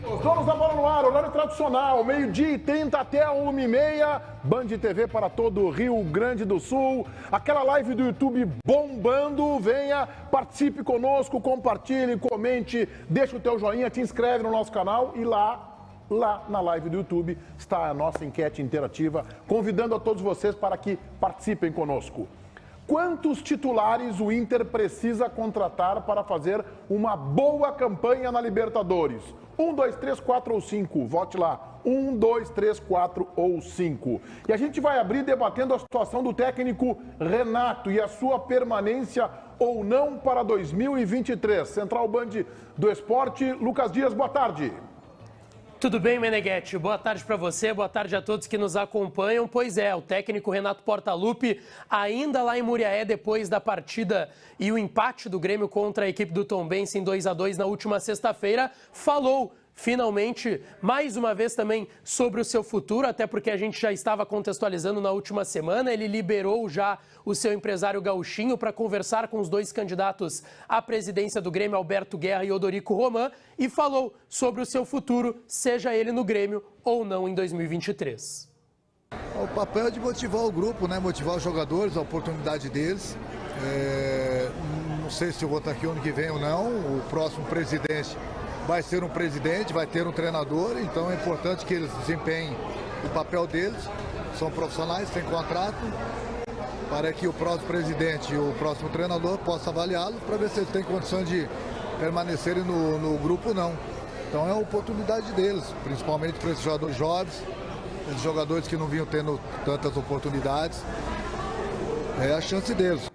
Os donos da bola no ar, horário tradicional, 12h30 até 1h30, Band TV para todo o Rio Grande do Sul. Aquela live do YouTube bombando, venha, participe conosco, compartilhe, comente, deixa o teu joinha, te inscreve no nosso canal e lá na live do YouTube está a nossa enquete interativa, convidando a todos vocês para que participem conosco. Quantos titulares o Inter precisa contratar para fazer uma boa campanha na Libertadores? 1, 2, 3, 4 ou 5? Vote lá. 1, 2, 3, 4 ou 5. E a gente vai abrir debatendo a situação do técnico Renato e a sua permanência ou não para 2023. Central Band do Esporte, Lucas Dias, boa tarde. Tudo bem, Meneghetti? Boa tarde para você, boa tarde a todos que nos acompanham. Pois é, o técnico Renato Portaluppi, ainda lá em Muriaé, depois da partida e o empate do Grêmio contra a equipe do Tombense em 2-2 na última sexta-feira, falou finalmente, mais uma vez também, sobre o seu futuro, até porque a gente já estava contextualizando na última semana. Ele liberou já o seu empresário Gauchinho para conversar com os dois candidatos à presidência do Grêmio, Alberto Guerra e Odorico Roman, e falou sobre o seu futuro, seja ele no Grêmio ou não em 2023. O papel é de motivar o grupo, né? Motivar os jogadores, a oportunidade deles. Não sei se eu vou estar aqui ano que vem ou não. O próximo presidente vai ser um presidente, vai ter um treinador, então é importante que eles desempenhem o papel deles. São profissionais, têm contrato, para que o próximo presidente e o próximo treinador possam avaliá-los para ver se eles têm condições de permanecerem no grupo ou não. Então é a oportunidade deles, principalmente para esses jogadores jovens, esses jogadores que não vinham tendo tantas oportunidades. É a chance deles.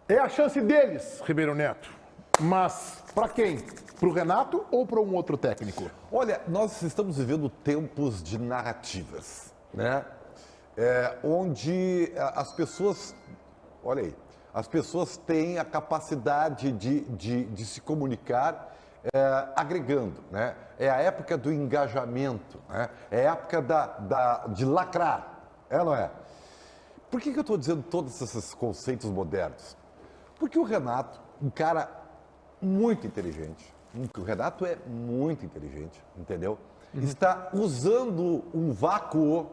É a chance deles, Ribeiro Neto. Mas para quem? Para o Renato ou para um outro técnico? Olha, nós estamos vivendo tempos de narrativas, né? Onde as pessoas, olha aí, as pessoas têm a capacidade de se comunicar agregando, né? É a época do engajamento, né? É a época de lacrar, não é? Por que eu estou dizendo todos esses conceitos modernos? Porque o Renato, um cara muito inteligente, o Renato é muito inteligente, entendeu? Está usando um vácuo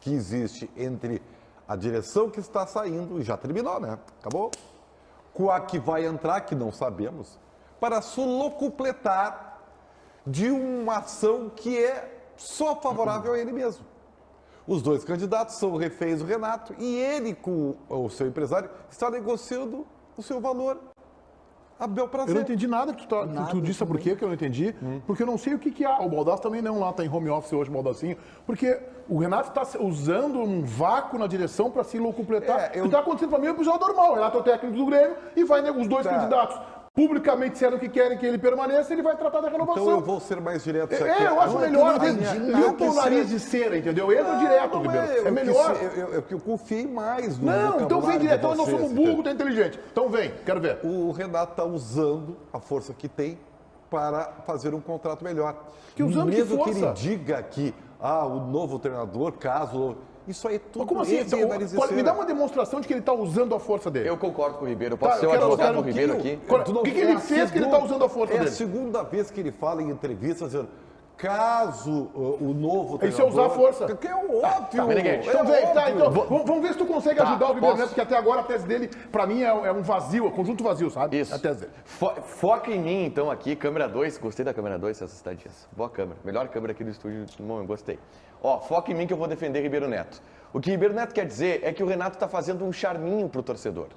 que existe entre a direção que está saindo, e já terminou, né? Acabou. Com a que vai entrar, que não sabemos, para sulocupletar de uma ação que é só favorável a ele mesmo. Os dois candidatos são reféns do Renato e ele, com o seu empresário, está negociando o seu valor a bel prazer. Eu não entendi nada que tu disse, por quê que eu não entendi? Porque eu não sei o que há. O Baldassi também não, lá está em home office hoje, o Baldassinho. Porque o Renato está usando um vácuo na direção para se completar. O que está acontecendo para mim é um episódio normal. O Renato é o técnico do Grêmio e vai os dois candidatos publicamente disseram que querem que ele permaneça, ele vai tratar da renovação. Então eu vou ser mais direto. Eu acho melhor. Limpa o nariz de cera, entendeu? Entra direto, Ribeiro. É melhor. Eu confiei mais no Não, então vem direto. Então nós somos burro, tu é inteligente. Então vem, quero ver. O Renato está usando a força que tem para fazer um contrato melhor. Mesmo que ele diga que o novo treinador, caso... Isso aí é tudo. Mas como assim? Me dá uma demonstração de que ele está usando a força dele. Eu concordo com o Ribeiro. Posso ser o advogado do Ribeiro aqui? O que ele fez que ele está usando a força dele? É a segunda vez que ele fala em entrevistas dizendo, caso o novo treinador... Isso é usar a força. Que é óbvio. Então vem, então vamos ver se tu consegue ajudar o Ribeiro Neto, porque até agora a tese dele, para mim, é um vazio, é um conjunto vazio, sabe? Isso. A tese dele. Foca em mim, então, aqui, câmera 2. Gostei da câmera 2, essas estadias. Boa câmera. Melhor câmera aqui do estúdio. Gostei. Foca em mim que eu vou defender Ribeiro Neto. O que Ribeiro Neto quer dizer é que o Renato está fazendo um charminho para o torcedor.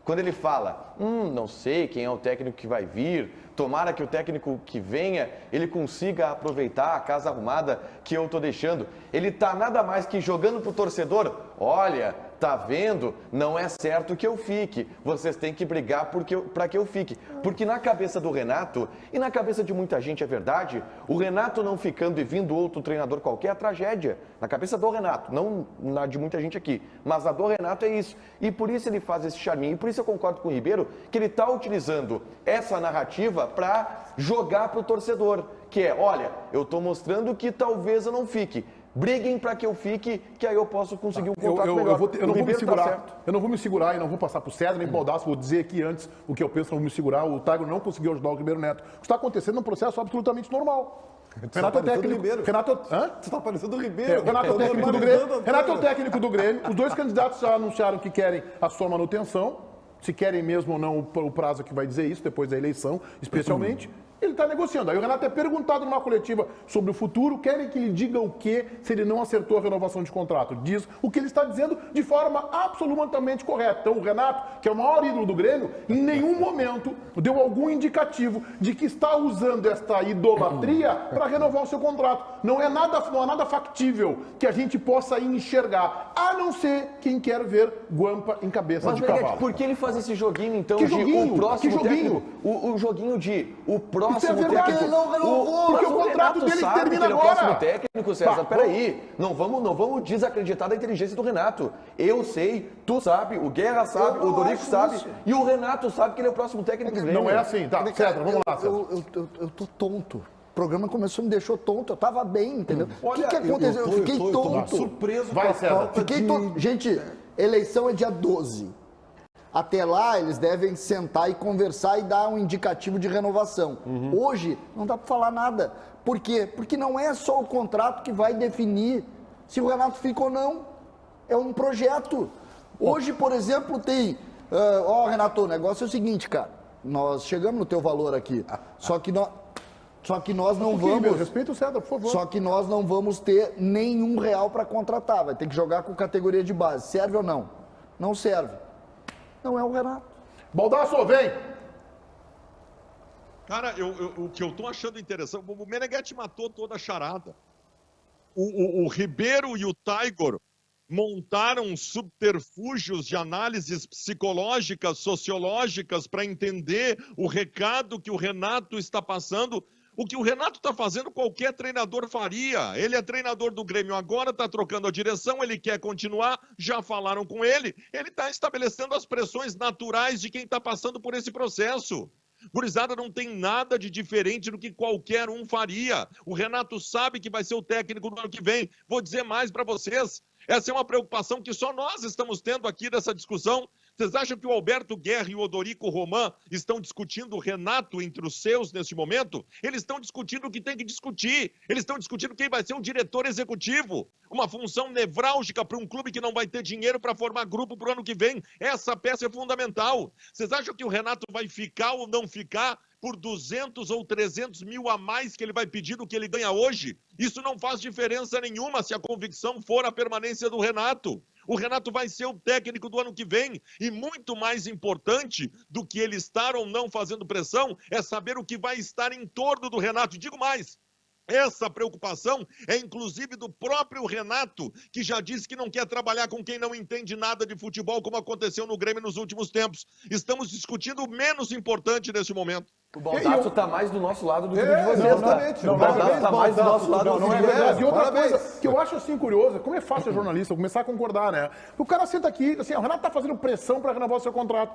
Quando ele fala, não sei quem é o técnico que vai vir, tomara que o técnico que venha, ele consiga aproveitar a casa arrumada que eu estou deixando. Ele está nada mais que jogando para o torcedor, olha, tá vendo? Não é certo que eu fique. Vocês têm que brigar para que eu fique. Porque na cabeça do Renato, e na cabeça de muita gente é verdade, o Renato não ficando e vindo outro treinador qualquer é tragédia. Na cabeça do Renato, não na de muita gente aqui. Mas a do Renato é isso. E por isso ele faz esse charminho. E por isso eu concordo com o Ribeiro que ele está utilizando essa narrativa para jogar para o torcedor. Que é, olha, eu estou mostrando que talvez eu não fique. Briguem para que eu fique, que aí eu posso conseguir um contrato melhor. Eu não vou me Ribeiro tá segurar. certo. Eu não vou me segurar e não vou passar pro César nem pro Baldasso. Vou dizer aqui antes o que eu penso, não vou me segurar. O Tiger não conseguiu ajudar o Ribeiro Neto. O que está acontecendo é um processo absolutamente normal. Renato é o técnico. Ribeiro. Renato, hã? Você tá parecendo o Ribeiro. Renato é o técnico do Grêmio. Renato é o técnico do Grêmio. Os dois candidatos já anunciaram que querem a sua manutenção. Se querem mesmo ou não, o prazo que vai dizer isso, depois da eleição, especialmente. Ele está negociando. Aí o Renato é perguntado numa coletiva sobre o futuro, querem que ele diga o quê se ele não acertou a renovação de contrato. Diz o que ele está dizendo de forma absolutamente correta. Então o Renato, que é o maior ídolo do Grêmio, em nenhum momento deu algum indicativo de que está usando esta idolatria para renovar o seu contrato. Não há nada factível que a gente possa enxergar, a não ser quem quer ver Guampa em cabeça de cavalo. Por que ele faz esse joguinho, então, Que de joguinho? o próximo Que joguinho? técnico? O joguinho de o próximo Isso é verdade. técnico. Ele não renovou, porque o contrato Renato dele sabe termina que ele agora. É o próximo técnico, César. Tá, Peraí, não vamos desacreditar da inteligência do Renato. Eu sei, tu sabe, o Guerra sabe, Eu não o Dorico acho sabe, isso. e o Renato sabe que ele é o próximo técnico do Grêmio. Não é assim. Tá, César, vamos lá, César. Eu tô tonto. O programa começou, me deixou tonto. Eu tava bem, entendeu? O que Olha, aconteceu? Eu fiquei tô tonto. surpreso Vai, com a César. falta Fiquei de... tonto. Gente, eleição é dia 12. Até lá, eles devem sentar e conversar e dar um indicativo de renovação. Hoje, não dá para falar nada. Por quê? Porque não é só o contrato que vai definir se o Renato fica ou não. É um projeto. Hoje, por exemplo, tem... Renato, o negócio é o seguinte, cara. Nós chegamos no teu valor aqui. Só que nós não vamos... Respeita o César, por favor. Só que nós não vamos ter nenhum real para contratar. Vai ter que jogar com categoria de base. Serve ou não? Não serve. Não é o Renato. Baldasso, vem! Cara, o que eu tô achando interessante, o Meneghetti matou toda a charada. O Ribeiro e o Tiger montaram subterfúgios de análises psicológicas, sociológicas, para entender o recado que o Renato está passando. O que o Renato está fazendo, qualquer treinador faria. Ele é treinador do Grêmio agora, está trocando a direção, ele quer continuar, já falaram com ele. Ele está estabelecendo as pressões naturais de quem está passando por esse processo. Gurizada, não tem nada de diferente do que qualquer um faria. O Renato sabe que vai ser o técnico do ano que vem. Vou dizer mais para vocês. Essa é uma preocupação que só nós estamos tendo aqui nessa discussão. Vocês acham que o Alberto Guerra e o Odorico Roman estão discutindo o Renato entre os seus neste momento? Eles estão discutindo o que tem que discutir. Eles estão discutindo quem vai ser o diretor executivo. Uma função nevrálgica para um clube que não vai ter dinheiro para formar grupo para o ano que vem. Essa peça é fundamental. Vocês acham que o Renato vai ficar ou não ficar por 200 ou 300 mil a mais que ele vai pedir do que ele ganha hoje? Isso não faz diferença nenhuma se a convicção for a permanência do Renato. O Renato vai ser o técnico do ano que vem e muito mais importante do que ele estar ou não fazendo pressão é saber o que vai estar em torno do Renato. E digo mais, essa preocupação é inclusive do próprio Renato, que já disse que não quer trabalhar com quem não entende nada de futebol, como aconteceu no Grêmio nos últimos tempos. Estamos discutindo o menos importante nesse momento. O Baldasso está mais do nosso lado do que o de vocês, exatamente. tá? O Baldasso está mais do nosso lado do que o de vocês. E outra Parabéns. coisa que eu acho assim curiosa, como é fácil ser jornalista, começar a concordar, né? O cara senta aqui, assim, o Renato tá fazendo pressão para renovar o seu contrato.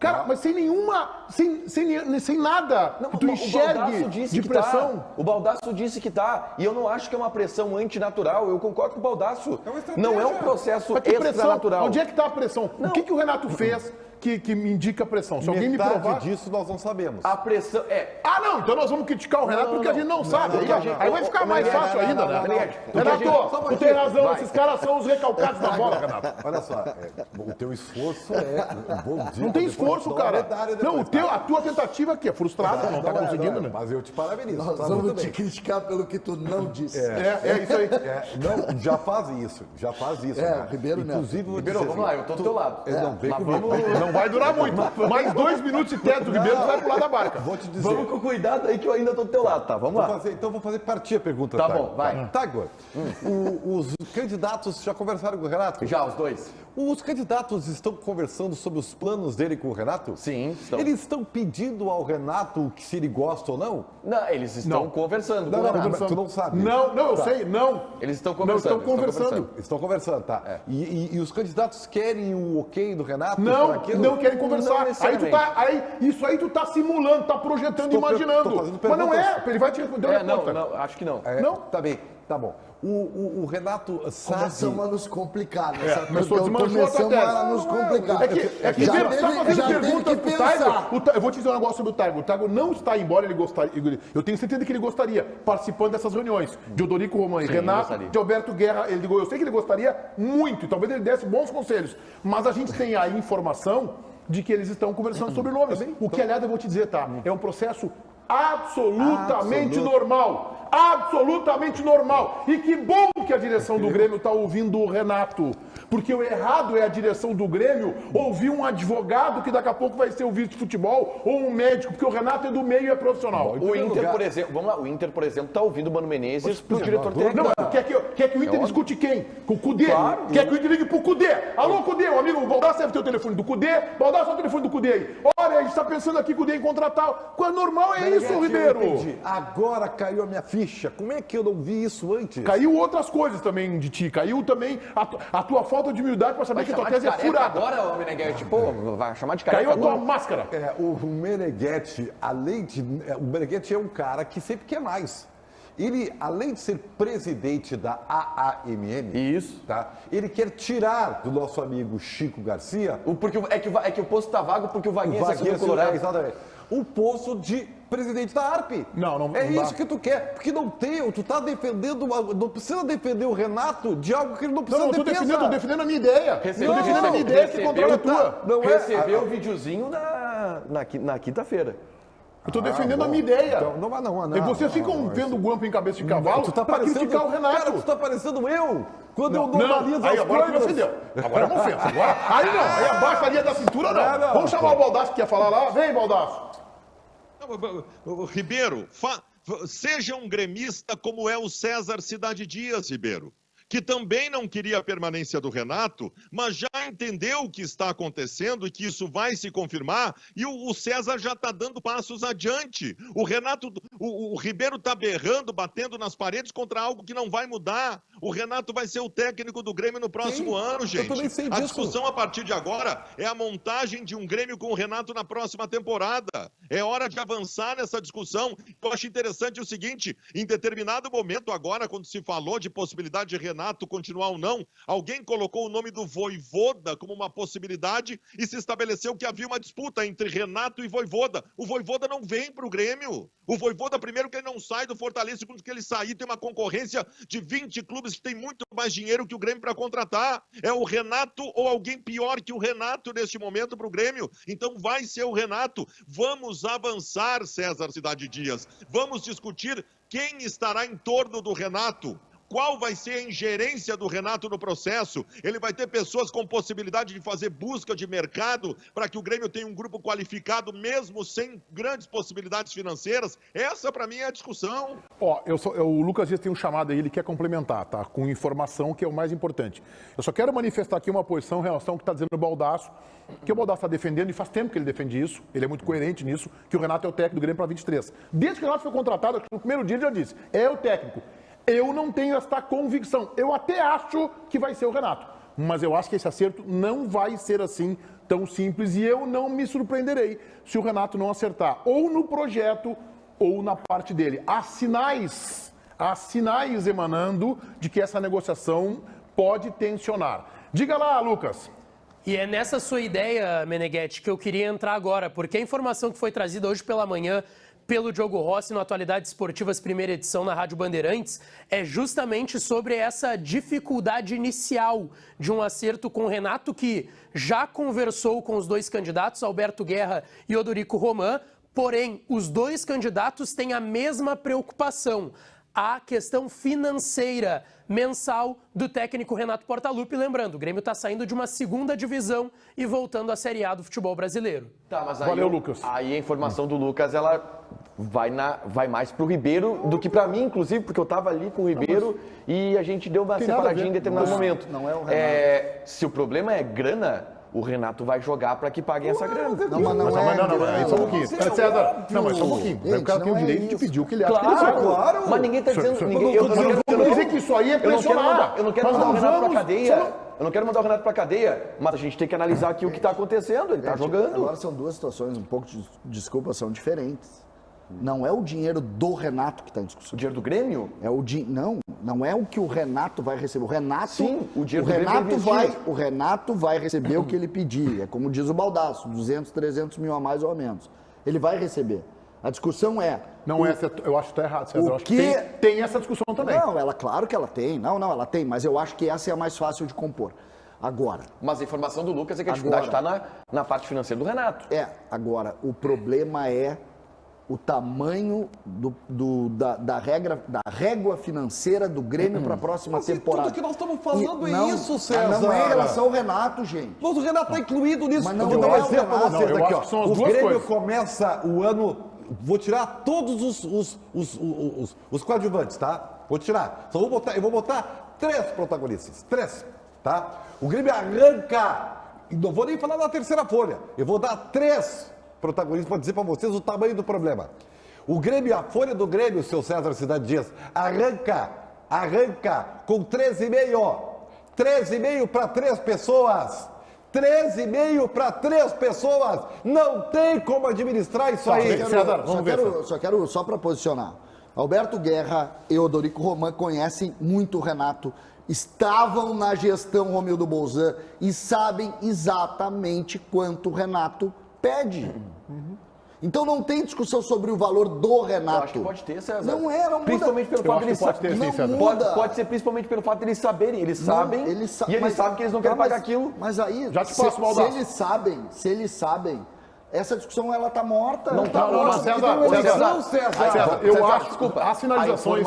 Cara, mas sem nenhuma, sem nada que tu enxergue de pressão. Tá. O Baldasso disse que tá. E eu não acho que é uma pressão antinatural. Eu concordo com o Baldasso. É uma estratégia. Não é um processo Mas que pressão? extranatural. Onde é que tá a pressão? O que o Renato fez que me indica pressão? Se alguém me Metade provar... disso nós não sabemos. A pressão é... Ah, não, então nós vamos criticar o Renato porque a gente não sabe. Aí vai ficar mais Meneghetti, fácil ainda, né? Meneghetti, Renato, tu tem razão, esses caras são os recalcados da bola, Renato. Olha só, o teu esforço é um bom dia. Não tem esforço, cara. Não, a tua tentativa aqui é frustrada, não tá conseguindo, né? Mas eu te parabenizo. Nós tá vamos muito te bem. criticar pelo que tu não disse. É isso aí. Não, já faz isso. né? Ribeiro Neto. Inclusive, vou Ribeiro, dizer vamos lá, eu tô do teu lado. Não, vem Mas comigo. Não vai durar muito. Mais 2 minutos de teto do Ribeiro, tu vai pular da barca. Vou te dizer. Vamos com cuidado aí que eu ainda tô do teu lado, tá? Vamos lá. Vou fazer partir a pergunta. Tá Tiger. bom, vai. Tiger, os candidatos já conversaram com o Renato? Já, os dois. Os candidatos estão conversando sobre os planos dele com o Renato? Sim, estão. Eles estão pedindo ao Renato que se ele gosta ou não? Não, eles estão conversando com o Não, Renato. mas tu não sabe. Não, eu Tá. sei, não. Eles estão Não, conversando. estão conversando. Estão conversando, tá. É. E os candidatos querem o ok do Renato? para Não, aquilo? não querem conversar. Não necessariamente. Isso aí tu tá simulando, tá projetando, Tô imaginando. fazendo Mas não é, perguntas. ele vai te responder uma Não, conta. não, acho que não. É, Não? Tá bem. Tá bom. O Renato sabe... Começamos a nos complicar. Começamos a nos complicar. É que já fazendo perguntas pro Tiger. Eu vou te dizer um negócio sobre o Tiger. O Tiger não está, embora ele gostaria... Eu tenho certeza que ele gostaria, participando dessas reuniões. De Odorico Roman e Renato, de Alberto Guerra. Eu sei que ele gostaria muito, e talvez ele desse bons conselhos. Mas a gente tem aí informação de que eles estão conversando sobre nomes. O que, aliás, eu vou te dizer, tá? É um processo absolutamente normal. Absolutamente normal. E que bom que a direção do Grêmio está ouvindo o Renato. Porque o errado é a direção do Grêmio ouvir um advogado que daqui a pouco vai ser o vice-futebol ou um médico, porque o Renato é do meio e é profissional. O Inter, por exemplo, vamos lá, o Inter, por exemplo, está ouvindo o Mano Menezes pro diretor técnico. Não, quer que o Inter escute quem? Com o Cudê? Claro. Quer que o Inter ligue pro Cudê? Alô, Cudê, o amigo, o Baldassi deve ter o telefone do Cudê. Baldassi, o telefone do Cudê aí. Olha, a gente está pensando aqui, Cudê, em contratar. Qual é normal, é isso, Ribeiro? Agora caiu a minha ficha. Como é que eu não vi isso antes? Caiu outras coisas também de ti. Caiu também a tua falta de humildade para saber que a tua tese é furada. Agora, o Meneghetti, vai chamar de careca. Caiu a tua máscara. O Meneghetti, o Meneghetti é um cara que sempre quer mais. Ele, além de ser presidente da AAMM, tá? Ele quer tirar do nosso amigo Chico Garcia... Porque é que o posto está vago porque o Vaguinho saiu do Colorado. Exatamente. O posto de presidente da ARP. Não é isso que tu quer. Porque não tem, tu tá defendendo, não precisa defender o Renato de algo que ele não precisa defender. Tô defendendo a minha ideia. Tô defendendo a minha ideia que controla a tua. Recebeu o videozinho na quinta-feira. Eu tô defendendo a minha ideia. Então, não. E vocês ficam vendo o Guampa em cabeça de cavalo pra criticar o Renato. Cara, tu tá parecendo eu. Quando eu normalizo as coisas. Aí agora tu me ofendeu. Agora é uma ofensa. Aí não. Aí abaixo a linha da cintura, não. Vamos chamar o Baldassi que quer falar lá. Vem, Baldassi. Ribeiro, seja um gremista como é o César Cidade Dias, Ribeiro, que também não queria a permanência do Renato, mas já entendeu o que está acontecendo e que isso vai se confirmar, e o César já está dando passos adiante. O Renato, o Ribeiro está berrando, batendo nas paredes contra algo que não vai mudar. O Renato vai ser o técnico do Grêmio no próximo ano, gente. Eu também sei disso. A discussão a partir de agora é a montagem de um Grêmio com o Renato na próxima temporada. É hora de avançar nessa discussão. Eu acho interessante o seguinte, em determinado momento agora, quando se falou de possibilidade de Renato continuar ou não, alguém colocou o nome do Vojvoda como uma possibilidade e se estabeleceu que havia uma disputa entre Renato e Vojvoda. O Vojvoda não vem para o Grêmio. O Vojvoda, primeiro, que ele não sai do Fortaleza, segundo, que ele sair, tem uma concorrência de 20 clubes que tem muito mais dinheiro que o Grêmio para contratar. É o Renato ou alguém pior que o Renato neste momento para o Grêmio. Então vai ser o Renato. Vamos avançar, César Cidade Dias. Vamos discutir quem estará em torno do Renato. Qual vai ser a ingerência do Renato no processo? Ele vai ter pessoas com possibilidade de fazer busca de mercado para que o Grêmio tenha um grupo qualificado, mesmo sem grandes possibilidades financeiras? Essa, para mim, é a discussão. O Lucas Dias tem um chamado aí, ele quer complementar, tá? Com informação, que é o mais importante. Eu só quero manifestar aqui uma posição em relação ao que está dizendo o Baldasso, que o Baldasso está defendendo, e faz tempo que ele defende isso, ele é muito coerente nisso, que o Renato é o técnico do Grêmio para 23. Desde que o Renato foi contratado, no primeiro dia ele já disse, é o técnico. Eu não tenho esta convicção. Eu até acho que vai ser o Renato. Mas eu acho que esse acerto não vai ser assim tão simples. E eu não me surpreenderei se o Renato não acertar. Ou no projeto, ou na parte dele. Há sinais emanando de que essa negociação pode tensionar. Diga lá, Lucas. E é nessa sua ideia, Meneghetti, que eu queria entrar agora. Porque a informação que foi trazida hoje pela manhã pelo Diogo Rossi no Atualidades Esportivas, primeira edição na Rádio Bandeirantes, é justamente sobre essa dificuldade inicial de um acerto com o Renato, que já conversou com os dois candidatos, Alberto Guerra e Odorico Roman, porém, os dois candidatos têm a mesma preocupação, a questão financeira mensal do técnico Renato Portaluppi. Lembrando, o Grêmio está saindo de uma segunda divisão e voltando à Série A do futebol brasileiro. Tá, mas aí, valeu, Lucas. Aí a informação do Lucas, ela vai mais pro Ribeiro do que para mim, inclusive, porque eu estava ali com o Ribeiro e a gente deu uma separadinha em determinado momento. Não é o Renato. Se o problema é grana, o Renato vai jogar para que paguem essa grana. Não, só um pouquinho. César, não, mas só um pouquinho. O cara tem o direito de pedir o que ele acha que ele sabe. Claro. Mas ninguém está dizendo... Eu não dizer que isso aí é pressionar. Eu não quero mandar o Renato para cadeia. Eu não quero mandar o Renato para cadeia, mas a gente tem que analisar aqui o que está acontecendo. Ele está jogando. Agora são duas situações um pouco, desculpa, são diferentes. Não é o dinheiro do Renato que está em discussão. O dinheiro do Grêmio? Não, Não é o que o Renato vai receber. O Renato, Sim, o dinheiro do Grêmio o Renato vai receber o que ele pedir. É como diz o Baldasso, 200, 300 mil a mais ou a menos. Ele vai receber. A discussão é... Não, eu acho que está errado, César. Eu acho que tem essa discussão também. Não, claro que ela tem. Não, ela tem. Mas eu acho que essa é a mais fácil de compor. Agora... Mas a informação do Lucas é que a dificuldade está na parte financeira do Renato. Agora, o problema é o tamanho da régua financeira do Grêmio para a próxima temporada. Tudo que nós estamos falando é isso, César. Não é em relação ao Renato, gente. Mas o Renato está incluído nisso. Mas não vou dar um é exemplo para vocês eu aqui. acho que são as O duas Grêmio coisas. começa o ano... Vou tirar todos os coadjuvantes, tá? Vou tirar. Eu vou botar 3 protagonistas. 3, tá? O Grêmio arranca... Não vou nem falar da terceira folha. Eu vou dar 3 protagonistas para dizer para vocês o tamanho do problema. O Grêmio, a folha do Grêmio, seu César Cidade Dias, arranca com 13,5. 13,5 para 3 pessoas. 13,5 para 3 pessoas. Não tem como administrar isso aí. Só para posicionar. Alberto Guerra e Odorico Roman conhecem muito o Renato, estavam na gestão Romildo Bolzan e sabem exatamente quanto o Renato pede. Então não tem discussão sobre o valor do Renato. Eu acho que pode ter, César. Não muda. Principalmente pelo fato de eles saberem. Pode ser principalmente pelo fato de eles saberem. Eles sabem e eles sabem que eles não querem pagar aquilo. Mas aí, Já te passo, Baldasso. se eles sabem, essa discussão ela tá morta. Não tá morta. César, eu acho, desculpa, as sinalizações,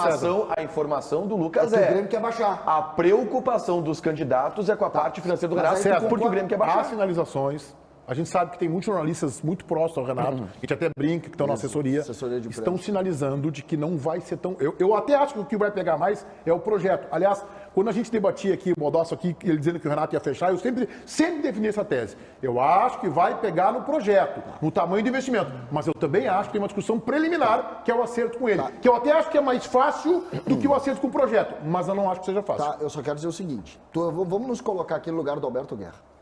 a informação do Lucas que o Grêmio quer baixar. A preocupação dos candidatos é com a parte financeira do Renato, César, porque o Grêmio quer baixar. As sinalizações, a gente sabe que tem muitos jornalistas muito próximos ao Renato, a gente até brinca, que estão na assessoria de estão sinalizando de que não vai ser tão... Eu até acho que o que vai pegar mais é o projeto. Aliás, quando a gente debatia aqui, o Baldasso aqui, ele dizendo que o Renato ia fechar, eu sempre defini essa tese. Eu acho que vai pegar no projeto, no tamanho do investimento. Mas eu também acho que tem uma discussão preliminar, que é o acerto com ele. Que eu até acho que é mais fácil do que o acerto com o projeto. Mas eu não acho que seja fácil. Tá, eu só quero dizer o seguinte. Vamos nos colocar aqui no lugar do Alberto Guerra.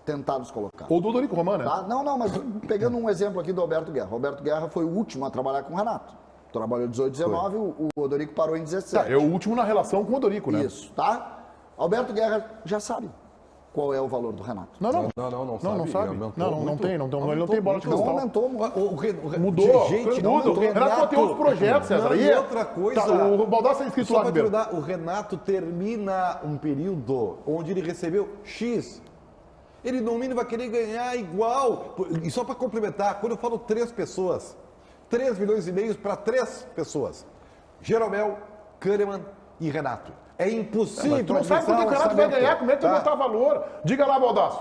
Tentar nos colocar. Ou do Odorico Roman, né? Tá? Não, mas pegando um exemplo aqui do Alberto Guerra. O Alberto Guerra foi o último a trabalhar com o Renato. Trabalhou 18, 19, o Odorico parou em 17. Tá, é o último na relação com o Odorico, né? Isso, tá? Alberto Guerra já sabe qual é o valor do Renato. Não sabe. Ele não tem bola de cristal. Não aumentou. Mudou. Gente, O Renato tem outros projetos, César. E outra coisa... O Baldasso é inscrito Só lá, para ajudar, o Renato termina um período onde ele recebeu X. Ele no mínimo vai querer ganhar igual. E só para complementar, quando eu falo 3 pessoas, 3 milhões e meio para 3 pessoas. Jeromel, Kahneman e Renato. É impossível. Mas tu não sabe quanto o Renato vai ganhar, como é que tu botar valor? Diga lá, Baldasso.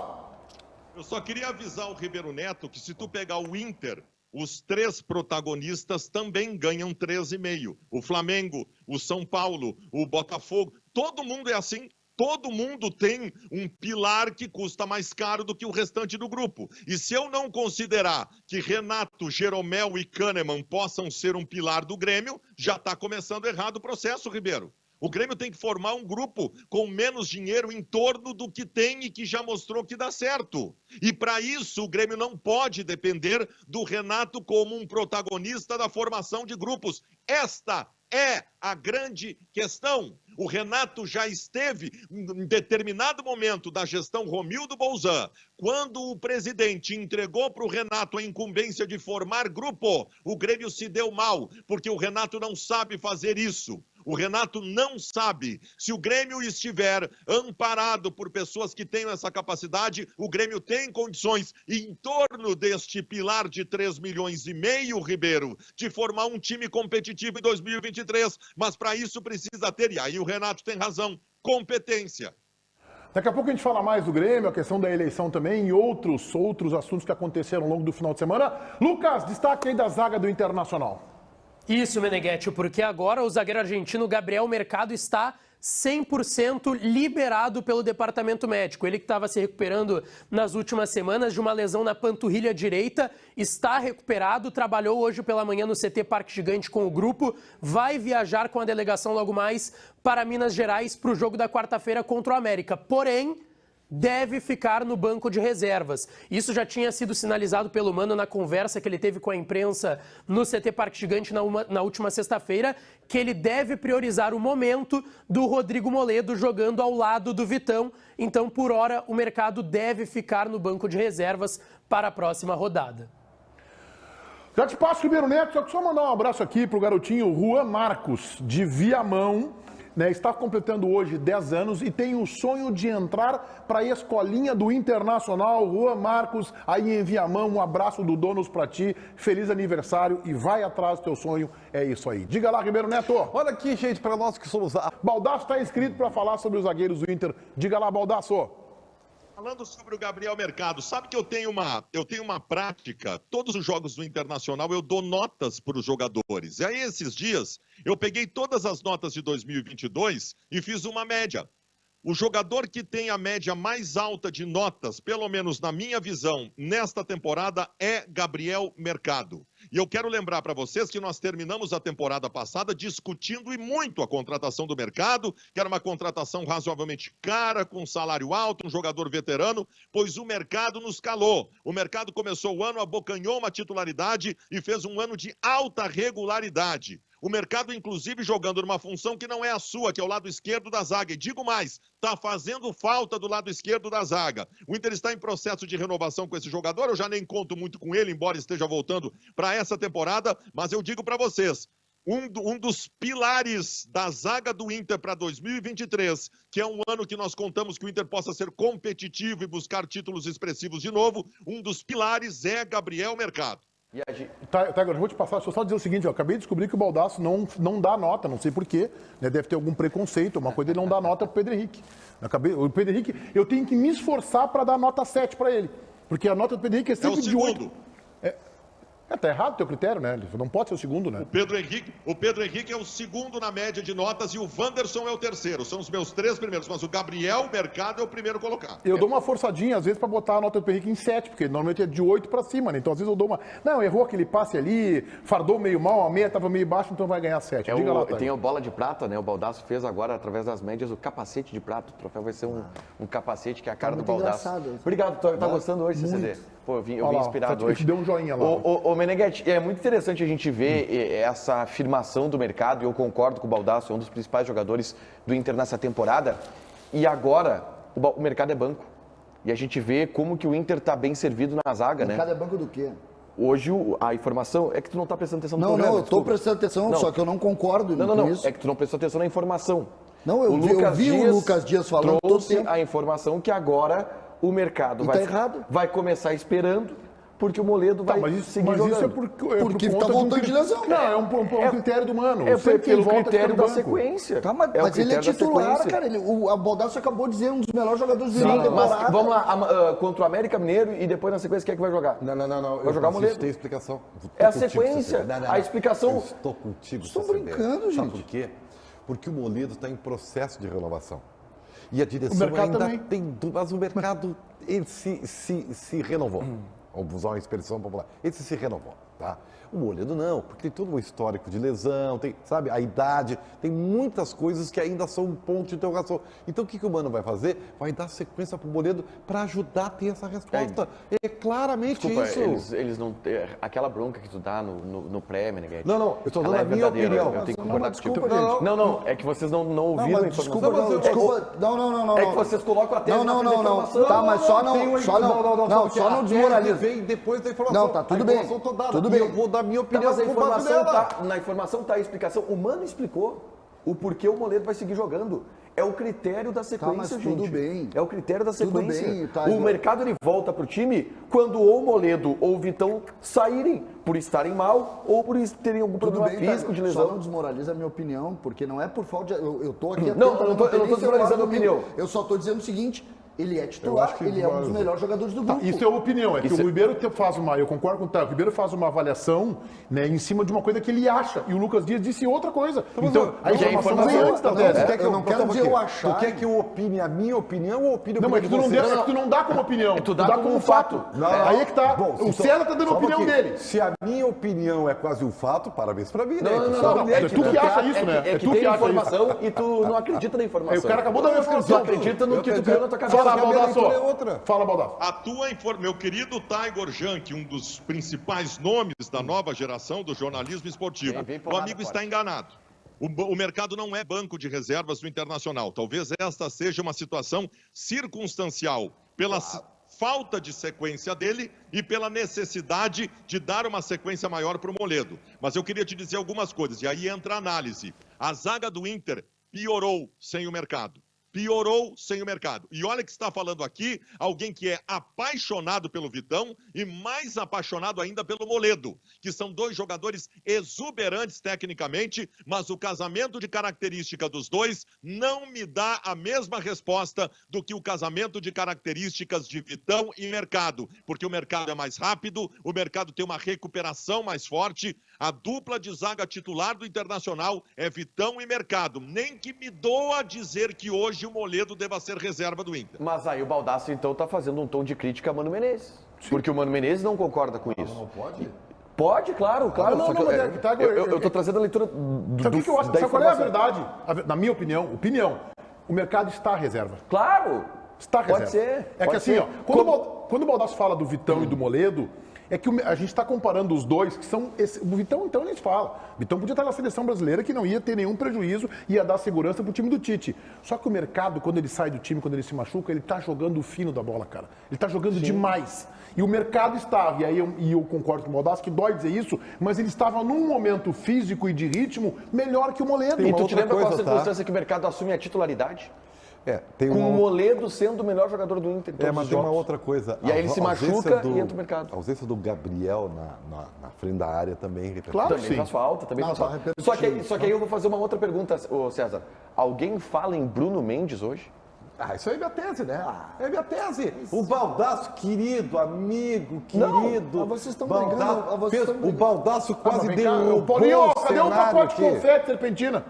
Eu só queria avisar o Ribeiro Neto que se tu pegar o Inter, os 3 protagonistas também ganham 13,5. O Flamengo, o São Paulo, o Botafogo, todo mundo é assim. Todo mundo tem um pilar que custa mais caro do que o restante do grupo. E se eu não considerar que Renato, Jeromel e Kahneman possam ser um pilar do Grêmio, já está começando errado o processo, Ribeiro. O Grêmio tem que formar um grupo com menos dinheiro em torno do que tem e que já mostrou que dá certo. E para isso o Grêmio não pode depender do Renato como um protagonista da formação de grupos. Esta é a grande questão. O Renato já esteve em determinado momento da gestão Romildo Bolzan, quando o presidente entregou para o Renato a incumbência de formar grupo, o Grêmio se deu mal, porque o Renato não sabe fazer isso. O Renato não sabe. Se o Grêmio estiver amparado por pessoas que tenham essa capacidade, o Grêmio tem condições, em torno deste pilar de 3,5 milhões, Ribeiro, de formar um time competitivo em 2023. Mas para isso precisa ter, e aí o Renato tem razão, competência. Daqui a pouco a gente fala mais do Grêmio, a questão da eleição também e outros assuntos que aconteceram ao longo do final de semana. Lucas, destaque aí da zaga do Internacional. Isso, Meneghetti, porque agora o zagueiro argentino Gabriel Mercado está 100% liberado pelo departamento médico. Ele que estava se recuperando nas últimas semanas de uma lesão na panturrilha direita, está recuperado, trabalhou hoje pela manhã no CT Parque Gigante com o grupo, vai viajar com a delegação logo mais para Minas Gerais para o jogo da quarta-feira contra o América. Porém, deve ficar no banco de reservas. Isso já tinha sido sinalizado pelo Mano na conversa que ele teve com a imprensa no CT Parque Gigante na última sexta-feira, que ele deve priorizar o momento do Rodrigo Moledo jogando ao lado do Vitão. Então, por hora, o mercado deve ficar no banco de reservas para a próxima rodada. Já te passo, Ribeiro Neto, só mandar um abraço aqui pro garotinho Juan Marcos, de Viamão, né? Está completando hoje 10 anos e tem o sonho de entrar para a escolinha do Internacional. Juan Marcos, aí em Viamão, um abraço do Donos para ti, feliz aniversário e vai atrás do teu sonho, é isso aí. Diga lá, Ribeiro Neto. Olha aqui, gente, para nós que somos... Baldasso está inscrito para falar sobre os zagueiros do Inter. Diga lá, Baldasso. Falando sobre o Gabriel Mercado, sabe que eu tenho uma prática, todos os jogos do Internacional eu dou notas para os jogadores. E aí esses dias eu peguei todas as notas de 2022 e fiz uma média. O jogador que tem a média mais alta de notas, pelo menos na minha visão, nesta temporada é Gabriel Mercado. E eu quero lembrar para vocês que nós terminamos a temporada passada discutindo e muito a contratação do Mercado, que era uma contratação razoavelmente cara, com salário alto, um jogador veterano, pois o Mercado nos calou. O Mercado começou o ano, abocanhou uma titularidade e fez um ano de alta regularidade. O Mercado, inclusive, jogando numa função que não é a sua, que é o lado esquerdo da zaga. E digo mais, está fazendo falta do lado esquerdo da zaga. O Inter está em processo de renovação com esse jogador, eu já nem conto muito com ele, embora esteja voltando para essa temporada, mas eu digo para vocês, um dos pilares da zaga do Inter para 2023, que é um ano que nós contamos que o Inter possa ser competitivo e buscar títulos expressivos de novo, um dos pilares é Gabriel Mercado. Tá, agora eu vou te passar, deixa eu só dizer o seguinte, ó, acabei de descobrir que o Baldasso não dá nota, não sei porquê, né, deve ter algum preconceito, uma coisa ele não dá nota pro Pedro Henrique. O Pedro Henrique, eu tenho que me esforçar para dar nota 7 para ele, porque a nota do Pedro Henrique é sempre de 8. Tá errado o teu critério, né? Não pode ser o segundo, né? O Pedro Henrique é o segundo na média de notas e o Wanderson é o terceiro. São os meus 3 primeiros, mas o Gabriel Mercado é o primeiro colocado. Eu dou uma forçadinha, às vezes, pra botar a nota do Pedro Henrique em 7, porque normalmente é de 8 pra cima, né? Então, às vezes, eu dou uma... Não, errou aquele passe ali, fardou meio mal, a meia tava meio baixa, então vai ganhar 7. Diga lá, tem a bola de prata, né? O Baldasso fez agora, através das médias, o capacete de prata. O troféu vai ser um capacete que é a cara do Baldasso. Engraçado. Obrigado, tá gostando hoje, CCD? Pô, eu vim inspirado hoje. Te deu um joinha lá. Ô Meneghetti, é muito interessante a gente ver essa afirmação do mercado, e eu concordo com o Baldasso, é um dos principais jogadores do Inter nessa temporada, e agora o mercado é banco. E a gente vê como que o Inter está bem servido na zaga, né? O mercado é banco do quê? Hoje a informação é que tu não está prestando atenção no programa. Não, eu estou prestando atenção, só que eu não concordo com isso. É que tu não prestou atenção na informação. Não, eu vi o Lucas Dias falando todo trouxe tempo. a informação que agora o mercado vai começar esperando, porque o Moledo vai seguir jogando. Isso é porque está voltando de lesão. Não, é um critério do Mano. É pelo critério da sequência. Tá, mas ele é titular, cara. O Baldasso acabou de dizer um dos melhores jogadores do mundo. Mas vamos lá, contra o América Mineiro e depois na sequência quem é que vai jogar? Não. Vai jogar o Moledo. Tem explicação. É a sequência. A explicação... Eu estou contigo, Estou brincando, gente. Sabe por quê? Porque o Moledo está em processo de renovação. E a direção ainda também tem... Mas o mercado, ele se renovou. Vamos usar uma expressão popular. Ele se renovou, tá? O Moledo não, porque tem todo um histórico de lesão, tem, sabe, a idade, tem muitas coisas que ainda são um ponto de interrogação. Então o que o Mano vai fazer? Vai dar sequência pro Moledo para ajudar a ter essa resposta. É claramente isso. Eles não... Aquela bronca que tu dá no pré, Meneghetti. Não, eu estou dando a minha opinião. Eu tenho que concordar contigo. Gente. Não, é que vocês não ouviram a informação. Não. É que vocês colocam a tese na informação. Tá, mas só não desmoraliza. Vem depois da informação. Não, tá tudo bem. Tudo bem. Eu vou dar minha opinião. Mas na informação tá a explicação. O Mano explicou o porquê o Moledo vai seguir jogando. É o critério da sequência, gente. Tudo bem. É o critério da sequência. Tudo bem, tá, o mercado ele volta pro time quando ou o Moledo ou o Vitão saírem por estarem mal ou por terem algum problema físico de lesão. Só não desmoraliza a minha opinião, porque não é por falta de... Eu tô aqui... Eu não tô desmoralizando a opinião. Eu só tô dizendo o seguinte... Ele é titular, ele é um dos melhores jogadores do grupo. Isso é uma opinião, que o Ribeiro faz eu concordo com o Thiago, o Ribeiro faz uma avaliação, né, em cima de uma coisa que ele acha, e o Lucas Dias disse outra coisa. Então, a informação vem antes da tese. Eu não quero dizer eu achar. Tu quer que eu opine a minha opinião ou opine a opinião de vocês? Não, é que tu não dá como opinião, tu dá como fato. Aí é que tá, o César tá dando a opinião dele. Se a minha opinião é quase um fato, parabéns pra mim, né? Não, é tu que acha isso, né? É tu que acha informação e tu não acredita na informação. O cara acabou da minha Tu acredita no que tu criou na tua cabeça. lá, a minha Baldasso. leitura é outra. Fala, Baldasso. A tua meu querido Tiger Junk, um dos principais nomes da nova geração do jornalismo esportivo, Vem o porrada amigo forte. está enganado. O mercado não é banco de reservas do Internacional. Talvez esta seja uma situação circunstancial pela falta de sequência dele e pela necessidade de dar uma sequência maior para o Moledo. Mas eu queria te dizer algumas coisas, e aí entra a análise. A zaga do Inter piorou sem o mercado. Piorou sem o mercado. E olha que está falando aqui alguém que é apaixonado pelo Vitão e mais apaixonado ainda pelo Moledo, que são dois jogadores exuberantes tecnicamente, mas o casamento de característica dos dois não me dá a mesma resposta do que o casamento de características de Vitão e mercado, porque o mercado é mais rápido, o mercado tem uma recuperação mais forte. A dupla de zaga titular do Internacional é Vitão e mercado. Nem que me doa dizer que hoje o Moledo deva ser reserva do Inter. Mas aí o Baldasso, então, tá fazendo um tom de crítica a Mano Menezes. Porque o Mano Menezes não concorda com isso. Não pode? Pode, claro. Não, Só que não, mas é que tá agora- eu tô trazendo a leitura Sabe o que eu acho? da Sabe qual é a informação. verdade? Na minha opinião, o mercado está à reserva. Claro. Está à Pode reserva. ser. É que pode assim, ser. ó, quando o Baldasso fala do Vitão e do Moledo, é que a gente está comparando os dois, que são... o Vitão, então, nem se fala. O Vitão podia estar na seleção brasileira, que não ia ter nenhum prejuízo, ia dar segurança pro time do Tite. Só que o mercado, quando ele sai do time, quando ele se machuca, ele tá jogando o fino da bola, cara. Ele tá jogando demais. E o mercado estava, e aí eu concordo com o Baldasso, que dói dizer isso, mas ele estava num momento físico e de ritmo melhor que o Moledo. E tu te outra lembra qual a coisa, tá? circunstância que o mercado assume a titularidade? Tem Com o uma... Moledo sendo o melhor jogador do Inter. em todos mas os tem uma jogos. outra coisa. E aí ele se ausência machuca e entra no mercado. A ausência do Gabriel na frente da área também. Claro que Também sim. faz falta, também Não, faz tá falta. Só que aí eu vou fazer uma outra pergunta, ô César. Alguém fala em Bruno Mendes hoje? Isso aí é minha tese, né? É minha tese. O Baldasso, querido, amigo, querido. Mas vocês estão Baldasso brigando, vocês fez- estão brigando. O Baldasso quase Mas vem cá, derrubou o Paulinho, o cadê o cenário pacote de aqui. confete serpentina?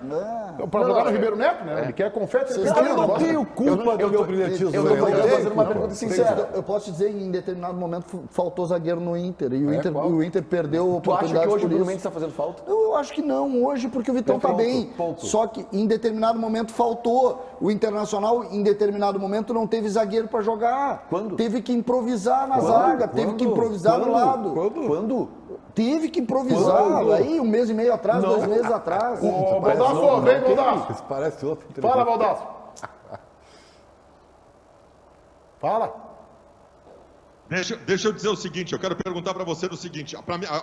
Pra jogar no Ribeiro Neto, né? Ele quer confete serpentina. Eu não gosta. tenho culpa do meu brilhantismo. eu tô né? fazendo uma pergunta sincera. Eu posso te dizer que em determinado momento faltou zagueiro no Inter. E qual? o Inter perdeu Tu acha que oportunidades hoje o por Bruno isso. Mendes está fazendo falta? Eu acho que não hoje, porque o Vitão tá Ponto, bem. ponto. Só que em determinado momento faltou. O Internacional, em determinado momento, não teve zagueiro para jogar. Quando? Teve que improvisar na zaga, teve que improvisar no lado. Quando? Teve que improvisar. Quando? Aí, um mês e meio atrás, 2 meses atrás. Ô, Baldasso, vem, Baldasso. Isso parece outra entrevista. Fala, Baldasso. Fala. Deixa eu dizer o seguinte, eu quero perguntar para você o seguinte,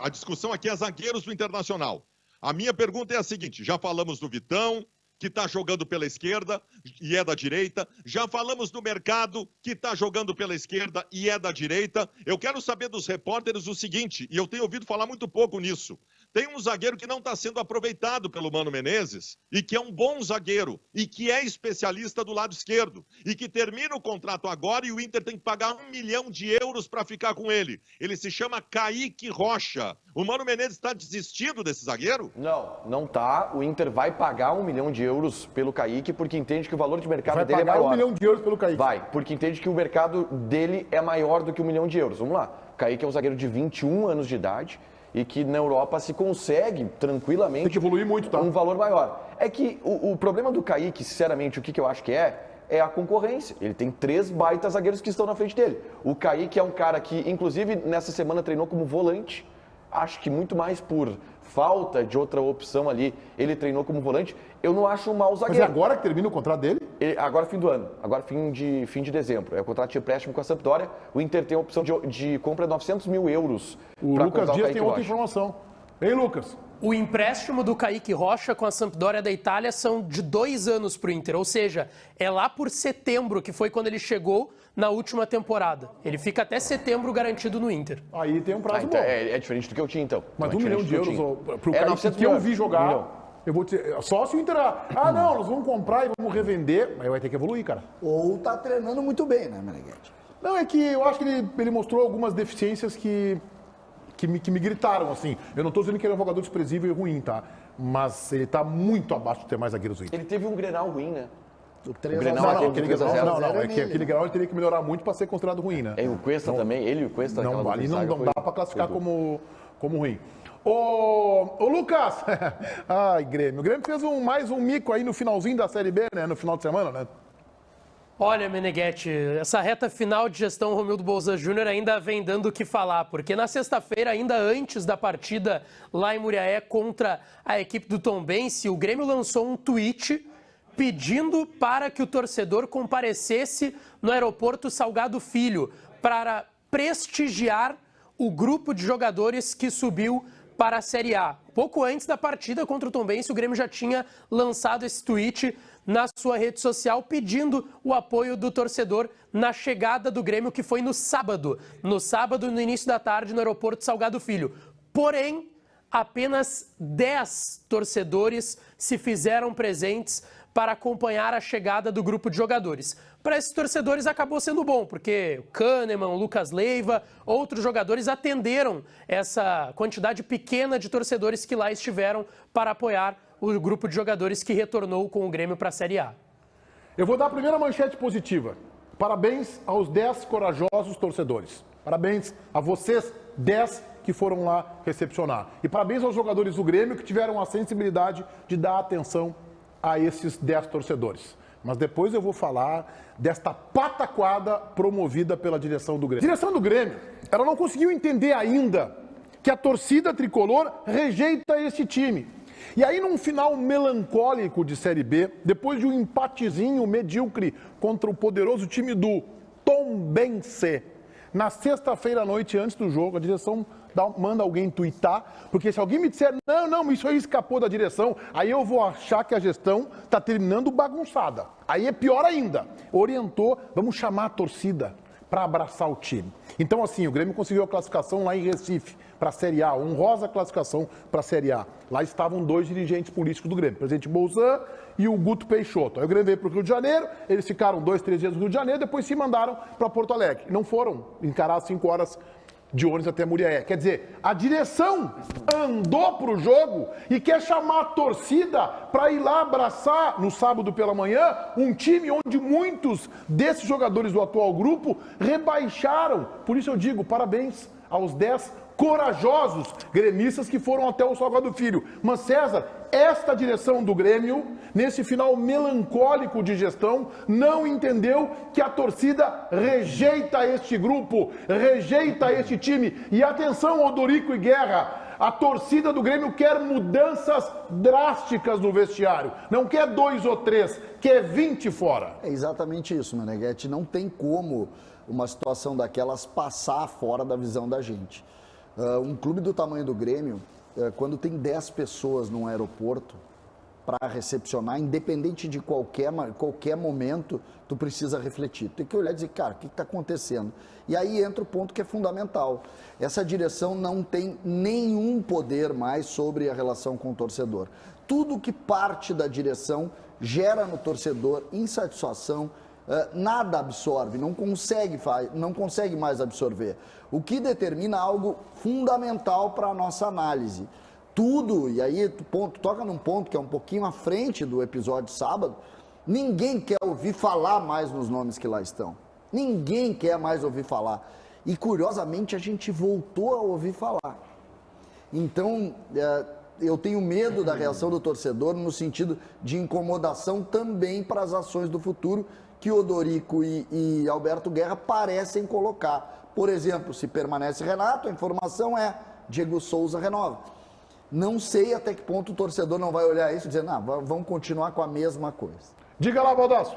a discussão aqui é zagueiros do Internacional. A minha pergunta é a seguinte, já falamos do Vitão, que está jogando pela esquerda e é da direita. Já falamos do mercado, que está jogando pela esquerda e é da direita. Eu quero saber dos repórteres o seguinte, e eu tenho ouvido falar muito pouco nisso. Tem um zagueiro que não está sendo aproveitado pelo Mano Menezes e que é um bom zagueiro e que é especialista do lado esquerdo e que termina o contrato agora e o Inter tem que pagar 1 milhão de euros para ficar com ele. Ele se chama Kaique Rocha. O Mano Menezes está desistindo desse zagueiro? Não tá. O Inter vai pagar 1 milhão de euros pelo Kaique porque entende que o valor de mercado Vai dele é pagar maior. 1 milhão de euros pelo Kaique. Vai, porque entende que o mercado dele é maior do que 1 milhão de euros. Vamos lá. Kaique é um zagueiro de 21 anos de idade e que na Europa se consegue tranquilamente... Tem que evoluir muito, tá? Um valor maior. É que o problema do Kaique, sinceramente, o que eu acho que é a concorrência. Ele tem 3 baitas zagueiros que estão na frente dele. O Kaique é um cara que, inclusive, nessa semana treinou como volante. Acho que muito mais por falta de outra opção ali, ele treinou como volante. Eu não acho um mau Mas é zagueiro. agora que termina o contrato dele? Agora fim do ano, agora fim de dezembro. É o contrato de empréstimo com a Sampdoria. O Inter tem a opção de compra de 900 mil euros. O pra Lucas comprar Dias Kaique tem outra Rocha. informação. Hein, Lucas? O empréstimo do Kaique Rocha com a Sampdoria da Itália são de 2 anos para o Inter, ou seja, é lá por setembro, que foi quando ele chegou na última temporada. Ele fica até setembro garantido no Inter. Aí tem um prazo Então, bom. é diferente do que eu tinha, então. Mas Não, 1 é milhão diferente de do que eu euros tinha. pro É Kaique 900 que eu mil. vi 1 milhão. jogar, eu vou dizer, só se o Inter... não, nós vamos comprar e vamos revender, aí vai ter que evoluir, cara. Ou tá treinando muito bem, né, Meneghete? Não, é que eu acho que ele mostrou algumas deficiências que me gritaram, assim. Eu não tô dizendo que ele é um jogador desprezível e ruim, tá? Mas ele tá muito abaixo de ter mais zagueiros do Inter. Ele teve um Grenal ruim, né? O 3 Grenal, a 0. aquele aquele de 3 a Grenal, 0. não, é que aquele Grenal ele teria que melhorar muito para ser considerado ruim, né? É, o Cuesta também, ele e o Cuesta. Não, aquela ali dupla não zaga foi- dá para classificar foi duro. como ruim. Ô Lucas! Ai, Grêmio. O Grêmio fez mais um mico aí no finalzinho da Série B, né? No final de semana, né? Olha, Meneghetti, essa reta final de gestão Romildo Bolzan Júnior ainda vem dando o que falar, porque na sexta-feira, ainda antes da partida lá em Muriaé contra a equipe do Tombense, o Grêmio lançou um tweet pedindo para que o torcedor comparecesse no aeroporto Salgado Filho para prestigiar o grupo de jogadores que subiu para a Série A. Pouco antes da partida contra o Tombense, o Grêmio já tinha lançado esse tweet na sua rede social pedindo o apoio do torcedor na chegada do Grêmio, que foi no sábado, no início da tarde, no aeroporto Salgado Filho. Porém, apenas 10 torcedores se fizeram presentes para acompanhar a chegada do grupo de jogadores. Para esses torcedores acabou sendo bom, porque o Kahneman, o Lucas Leiva, outros jogadores atenderam essa quantidade pequena de torcedores que lá estiveram para apoiar o grupo de jogadores que retornou com o Grêmio para a Série A. Eu vou dar a primeira manchete positiva. Parabéns aos 10 corajosos torcedores. Parabéns a vocês, 10 que foram lá recepcionar. E parabéns aos jogadores do Grêmio que tiveram a sensibilidade de dar atenção a esses 10 torcedores. Mas depois eu vou falar desta pataquada promovida pela direção do Grêmio. A direção do Grêmio, ela não conseguiu entender ainda que a torcida tricolor rejeita esse time. E aí, num final melancólico de Série B, depois de um empatezinho medíocre contra o poderoso time do Tombense, na sexta-feira à noite, antes do jogo, a direção manda alguém tuitar, porque se alguém me disser, não, isso aí escapou da direção, aí eu vou achar que a gestão está terminando bagunçada. Aí é pior ainda. Orientou, vamos chamar a torcida para abraçar o time. Então, assim, o Grêmio conseguiu a classificação lá em Recife para a Série A, honrosa classificação para a Série A. Lá estavam 2 dirigentes políticos do Grêmio, o presidente Bolzan e o Guto Peixoto. Aí o Grêmio veio para o Rio de Janeiro, eles ficaram 2, 3 dias no Rio de Janeiro, depois se mandaram para Porto Alegre. Não foram encarar 5 horas de ônibus até Muriaé. Quer dizer, a direção andou para o jogo e quer chamar a torcida para ir lá abraçar, no sábado pela manhã, um time onde muitos desses jogadores do atual grupo rebaixaram. Por isso eu digo, parabéns aos 10 corajosos gremistas que foram até o Salgado Filho. Mas, César, esta direção do Grêmio, nesse final melancólico de gestão, não entendeu que a torcida rejeita este grupo, rejeita este time. E atenção, Odorico e Guerra, a torcida do Grêmio quer mudanças drásticas no vestiário. Não quer 2 ou 3, quer 20 fora. É exatamente isso, Meneghetti. Não tem como uma situação daquelas passar fora da visão da gente. Um clube do tamanho do Grêmio, quando tem 10 pessoas num aeroporto para recepcionar, independente de qualquer momento, tu precisa refletir. Tu tem que olhar e dizer, cara, o que está acontecendo? E aí entra o ponto que é fundamental. Essa direção não tem nenhum poder mais sobre a relação com o torcedor. Tudo que parte da direção gera no torcedor insatisfação, nada absorve, não consegue mais absorver. O que determina algo fundamental para a nossa análise. Tudo, e aí tu toca num ponto que é um pouquinho à frente do episódio de sábado, ninguém quer ouvir falar mais nos nomes que lá estão. Ninguém quer mais ouvir falar. E curiosamente a gente voltou a ouvir falar. Então, eu tenho medo da reação do torcedor no sentido de incomodação também para as ações do futuro que Odorico e Alberto Guerra parecem colocar. Por exemplo, se permanece Renato, a informação é Diego Souza renova. Não sei até que ponto o torcedor não vai olhar isso e dizer, não, vamos continuar com a mesma coisa. Diga lá, Baldasso.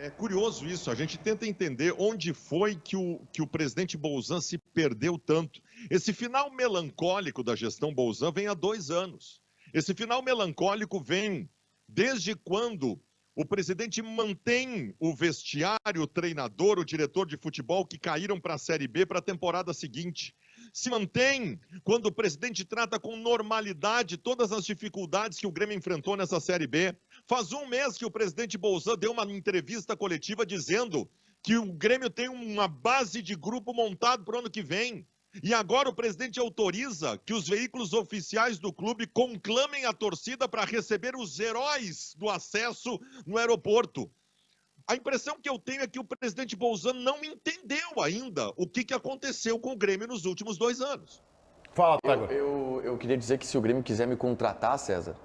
É curioso isso, a gente tenta entender onde foi que o presidente Bolzan se perdeu tanto. Esse final melancólico da gestão Bolzan vem há 2 anos. Esse final melancólico vem desde quando o presidente mantém o vestiário, o treinador, o diretor de futebol que caíram para a Série B para a temporada seguinte. Se mantém quando o presidente trata com normalidade todas as dificuldades que o Grêmio enfrentou nessa Série B. Faz 1 mês que o presidente Bolzan deu uma entrevista coletiva dizendo que o Grêmio tem uma base de grupo montado para o ano que vem. E agora o presidente autoriza que os veículos oficiais do clube conclamem a torcida para receber os heróis do acesso no aeroporto. A impressão que eu tenho é que o presidente Bolzan não entendeu ainda o que aconteceu com o Grêmio nos últimos 2 anos. Fala, Tiago. Eu queria dizer que se o Grêmio quiser me contratar, César,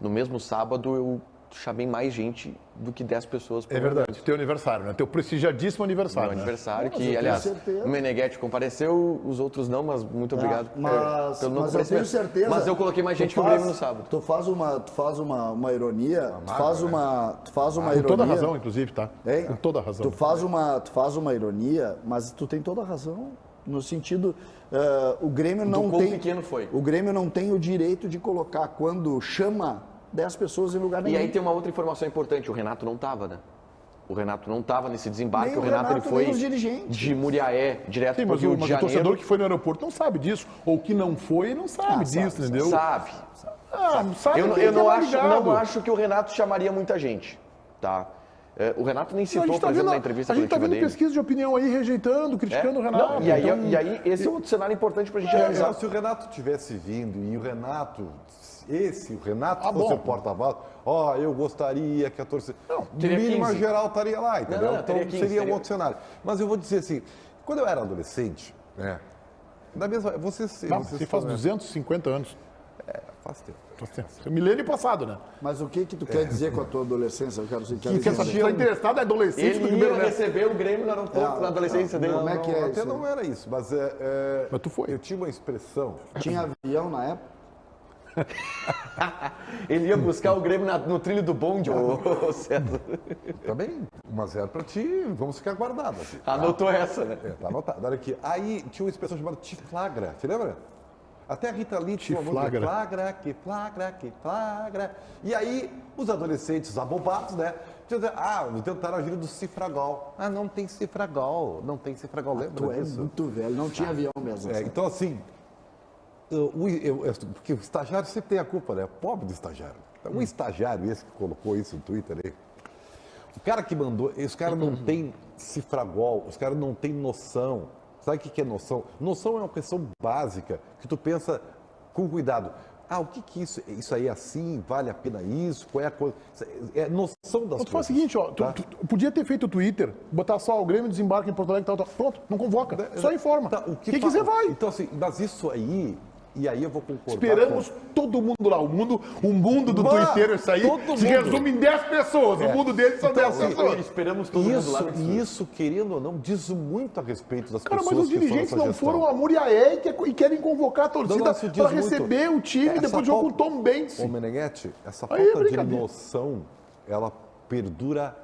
no mesmo sábado eu chamei mais gente do que 10 pessoas por É verdade, teu aniversário, né? Teu prestigiadíssimo aniversário. Meu né? aniversário, Mas que, eu tenho aliás, certeza. o Meneghetti compareceu, os outros não, mas muito obrigado pelo meu Mas eu tenho comparecimento. certeza. Mas eu coloquei mais gente que o Grêmio no sábado. Tu faz uma ironia, tu faz uma Com ironia. toda a razão, inclusive, tá? Hein? Com toda a razão. Tu faz uma ironia, mas tu tem toda a razão. No sentido, o Grêmio não quão tem. pequeno foi. O Grêmio não tem o direito de colocar quando chama 10 pessoas em lugar nenhum. E aí tem uma outra informação importante, o Renato não estava, né? O Renato não estava nesse desembarque, Nem o Renato ele foi nem os dirigentes. de Muriaé, direto Sim, para o mas Rio o de Janeiro. torcedor que foi no aeroporto não sabe disso. Ou que não foi, não sabe disso, entendeu? Sabe. Ah, não sabe Eu quem que não é acho, ligado. não acho que o Renato chamaria muita gente, tá? O Renato nem A citou, gente por tá exemplo, vendo, na entrevista a gente tá coletiva vendo dele. pesquisa de opinião aí, rejeitando, criticando o Renato. Não, e então- aí esse é outro cenário importante pra gente analisar. Se o Renato tivesse vindo e o Renato Ah, fosse bom. o porta-voz, eu gostaria que a torcida. Não, de teria mínima 15. geral estaria lá, entendeu? Não, então teria 15, seria um teria. outro cenário. Mas eu vou dizer assim, quando eu era adolescente, né? Da mesma. Vocês Não, se faz 250 anos. Faz tempo. É milênio passado, né? Mas o que tu quer dizer com a tua adolescência? Eu quero Que entender. você está interessado é adolescente do Ele ia Ribeiro Neto. receber o Grêmio no aeroporto na adolescência dele. Como é que é Até isso? não era isso, mas Mas tu foi. eu tinha uma expressão. Tinha avião na época? Ele ia buscar o Grêmio no trilho do bonde, ô César. Também, 1-0 pra ti, vamos ficar guardados. Assim, tá? Anotou essa, né? Tá anotado. Olha aqui. Aí tinha uma expressão chamada te flagra. Você lembra? Até a Rita Lee tinha uma música. flagra. Que flagra. E aí, os adolescentes abobados, né? Tentaram a gíria do cifragol. Não tem cifragol. Não tem cifragol. Lembra Tu é disso? muito velho, não tinha avião mesmo. Então, assim, porque o estagiário sempre tem a culpa, né? Pobre do estagiário. Então, um estagiário, esse que colocou isso no Twitter aí, o cara que mandou, os caras não tem cifragol, os caras não tem noção. Sabe o que é noção? Noção é uma questão básica, que tu pensa com cuidado. O que isso aí é assim? Vale a pena isso? Qual é a coisa? É noção das Tu faz o coisas. seguinte, ó, tá? tu podia ter feito o Twitter, botar só o Grêmio desembarque em Porto Alegre, tal. Pronto, não convoca, só informa. Tá, Quem quiser vai. Então, assim, mas isso aí, e aí eu vou concordar. Esperamos todo mundo lá. O mundo do Bah, Twitter, isso aí, todo se mundo. resume em 10 pessoas. O mundo deles são 10 assim, pessoas. Esperamos todo mundo lá. Isso, querendo ou não, diz muito a respeito das Cara, pessoas mas os que estão dirigentes nessa não gestão. foram a Muriaé e querem convocar a torcida Não, isso diz para muito. receber o time Essa depois do jogo com o falta- Tom Benz. Ô, Meneghetti, essa Aí é falta de brincadeira. noção, ela perdura,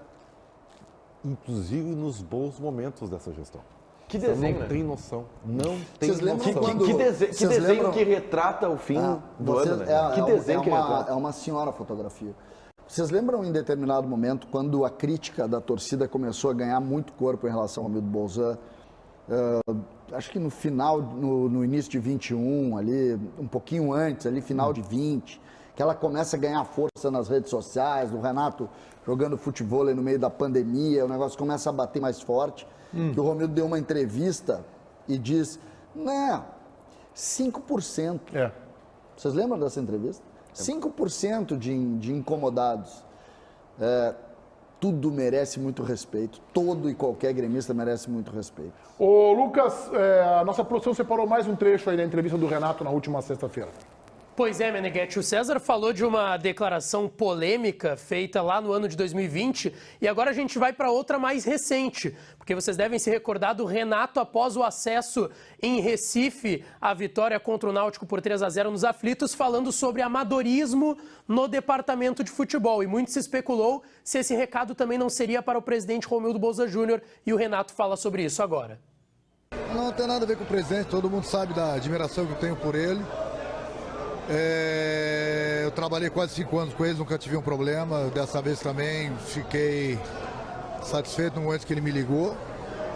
inclusive nos bons momentos dessa gestão. Que Então, desenho, não né? tem noção. Não tem Vocês lembram noção. quando- Que Vocês desenho lembram? que retrata o fim do ano, né? Que desenho que retrata. É uma senhora fotografia. Vocês lembram em determinado momento, quando a crítica da torcida começou a ganhar muito corpo em relação ao Hamilton Bolzan? Acho que no final, no início de 21, ali, um pouquinho antes, ali, final de 20, que ela começa a ganhar força nas redes sociais, o Renato jogando futebol aí no meio da pandemia, o negócio começa a bater mais forte. Que o Romildo deu uma entrevista e diz, 5%. É. Vocês lembram dessa entrevista? 5% de incomodados. Tudo merece muito respeito. Todo e qualquer gremista merece muito respeito. Ô, Lucas, a nossa produção separou mais um trecho aí da entrevista do Renato na última sexta-feira. Pois é, Meneghetti, o César falou de uma declaração polêmica feita lá no ano de 2020 e agora a gente vai para outra mais recente, porque vocês devem se recordar do Renato após o acesso em Recife à vitória contra o Náutico por 3-0 nos aflitos, falando sobre amadorismo no departamento de futebol. E muito se especulou se esse recado também não seria para o presidente Romildo Bolzan Júnior, e o Renato fala sobre isso agora. Não tem nada a ver com o presidente, todo mundo sabe da admiração que eu tenho por ele. Eu trabalhei quase 5 anos com eles, nunca tive um problema. Dessa vez também fiquei satisfeito no momento que ele me ligou.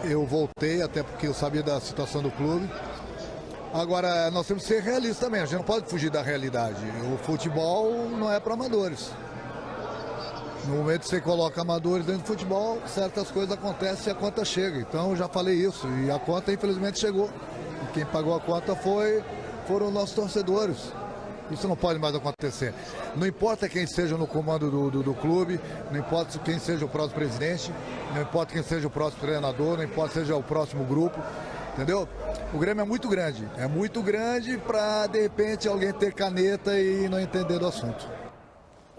Eu voltei, até porque eu sabia da situação do clube. Agora, nós temos que ser realistas também, a gente não pode fugir da realidade. O futebol não é para amadores. No momento que você coloca amadores dentro do futebol, certas coisas acontecem e a conta chega. Então, eu já falei isso, e a conta infelizmente chegou. E quem pagou a conta foram nossos torcedores. Isso não pode mais acontecer. Não importa quem esteja no comando do clube, não importa quem seja o próximo presidente, não importa quem seja o próximo treinador, não importa quem seja o próximo grupo, entendeu? O Grêmio é muito grande para, de repente, alguém ter caneta e não entender do assunto.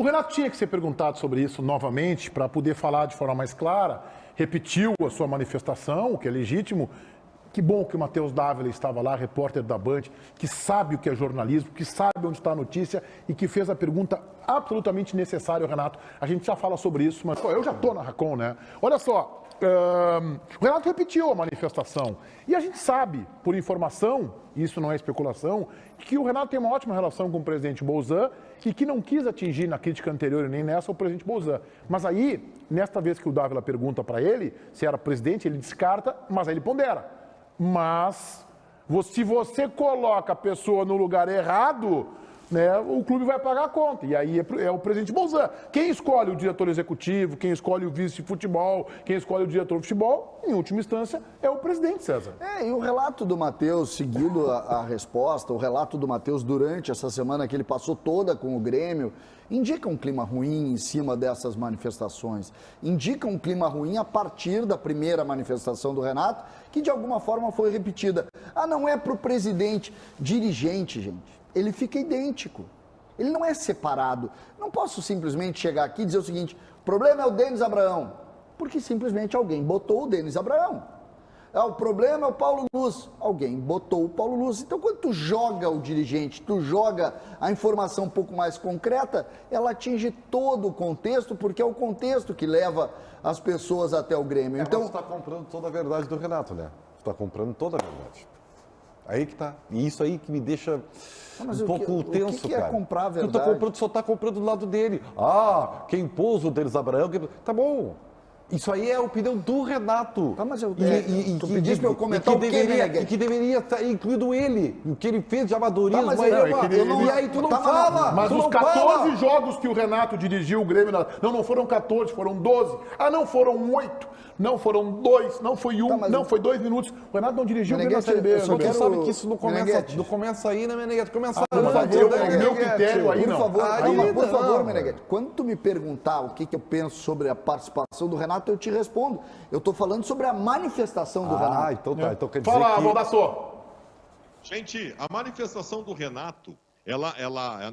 O Renato tinha que ser perguntado sobre isso novamente para poder falar de forma mais clara. Repetiu a sua manifestação, o que é legítimo. Que bom que o Matheus Dávila estava lá, repórter da Band, que sabe o que é jornalismo, que sabe onde está a notícia e que fez a pergunta absolutamente necessária, Renato. A gente já fala sobre isso, mas eu já estou na Racon, né? Olha só, o Renato repetiu a manifestação. E a gente sabe, por informação, e isso não é especulação, que o Renato tem uma ótima relação com o presidente Bolzan e que não quis atingir na crítica anterior e nem nessa o presidente Bolzan. Mas aí, nesta vez que o Dávila pergunta para ele se era presidente, ele descarta, mas aí ele pondera. Mas, se você coloca a pessoa no lugar errado, né, o clube vai pagar a conta. E aí é o presidente Bolzan. Quem escolhe o diretor executivo, quem escolhe o vice de futebol, quem escolhe o diretor de futebol, em última instância, é o presidente, César. E o relato do Matheus, seguindo a resposta, o relato do Matheus durante essa semana que ele passou toda com o Grêmio, indica um clima ruim em cima dessas manifestações. Indica um clima ruim a partir da primeira manifestação do Renato, que de alguma forma foi repetida. Não é para o presidente. Dirigente, gente, ele fica idêntico. Ele não é separado. Não posso simplesmente chegar aqui e dizer o seguinte: o problema é o Denis Abraão, porque simplesmente alguém botou o Denis Abraão. O problema é o Paulo Luz. Alguém botou o Paulo Luz. Então, quando tu joga o dirigente, tu joga a informação um pouco mais concreta, ela atinge todo o contexto, porque é o contexto que leva as pessoas até o Grêmio. Então, você está comprando toda a verdade do Renato, né? Você está comprando toda a verdade. Aí que tá. E isso aí que me deixa um pouco tenso, cara. O que é comprar a verdade? Só tá comprando do lado dele. Quem pôs o Denis Abraão... Tá bom. Isso aí é a opinião do Renato. Mas tu pediste para eu comentar o que deveria estar incluído ele. O que ele fez de amadorismo. E aí tu não fala. Mas os 14 jogos que o Renato dirigiu o Grêmio... Não foram 14, foram 12. Não foram 8. Não foram 2, não foi 1, não foi 2 minutos. O Renato não dirigiu o Grêmio na Série B. Você sabe que isso não começa aí, né, Meneghete? Começa meu critério aí, não. Por favor, Meneghete, quando tu me perguntar o que eu penso sobre a participação do Renato, eu te respondo. Eu estou falando sobre a manifestação do Renato. Então tá. Então quer dizer Fala, Baldassor. Gente, a manifestação do Renato, ela,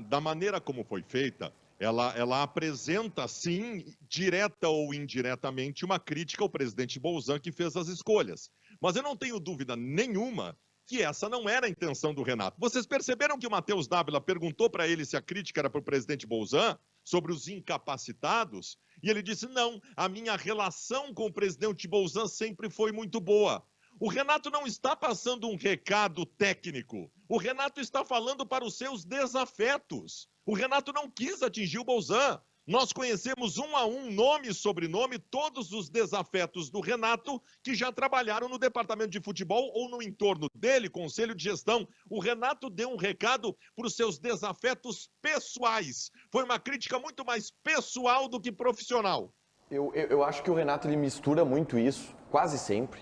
da maneira como foi feita, ela apresenta, sim, direta ou indiretamente, uma crítica ao presidente Bolzan, que fez as escolhas. Mas eu não tenho dúvida nenhuma que essa não era a intenção do Renato. Vocês perceberam que o Matheus Dávila perguntou para ele se a crítica era para o presidente Bolzan, sobre os incapacitados, e ele disse: não, a minha relação com o presidente Bolzan sempre foi muito boa. O Renato não está passando um recado técnico. O Renato está falando para os seus desafetos. O Renato não quis atingir o Bolzan. Nós conhecemos um a um, nome e sobrenome, todos os desafetos do Renato que já trabalharam no departamento de futebol ou no entorno dele, conselho de gestão. O Renato deu um recado para os seus desafetos pessoais. Foi uma crítica muito mais pessoal do que profissional. Eu acho que o Renato ele mistura muito isso, quase sempre.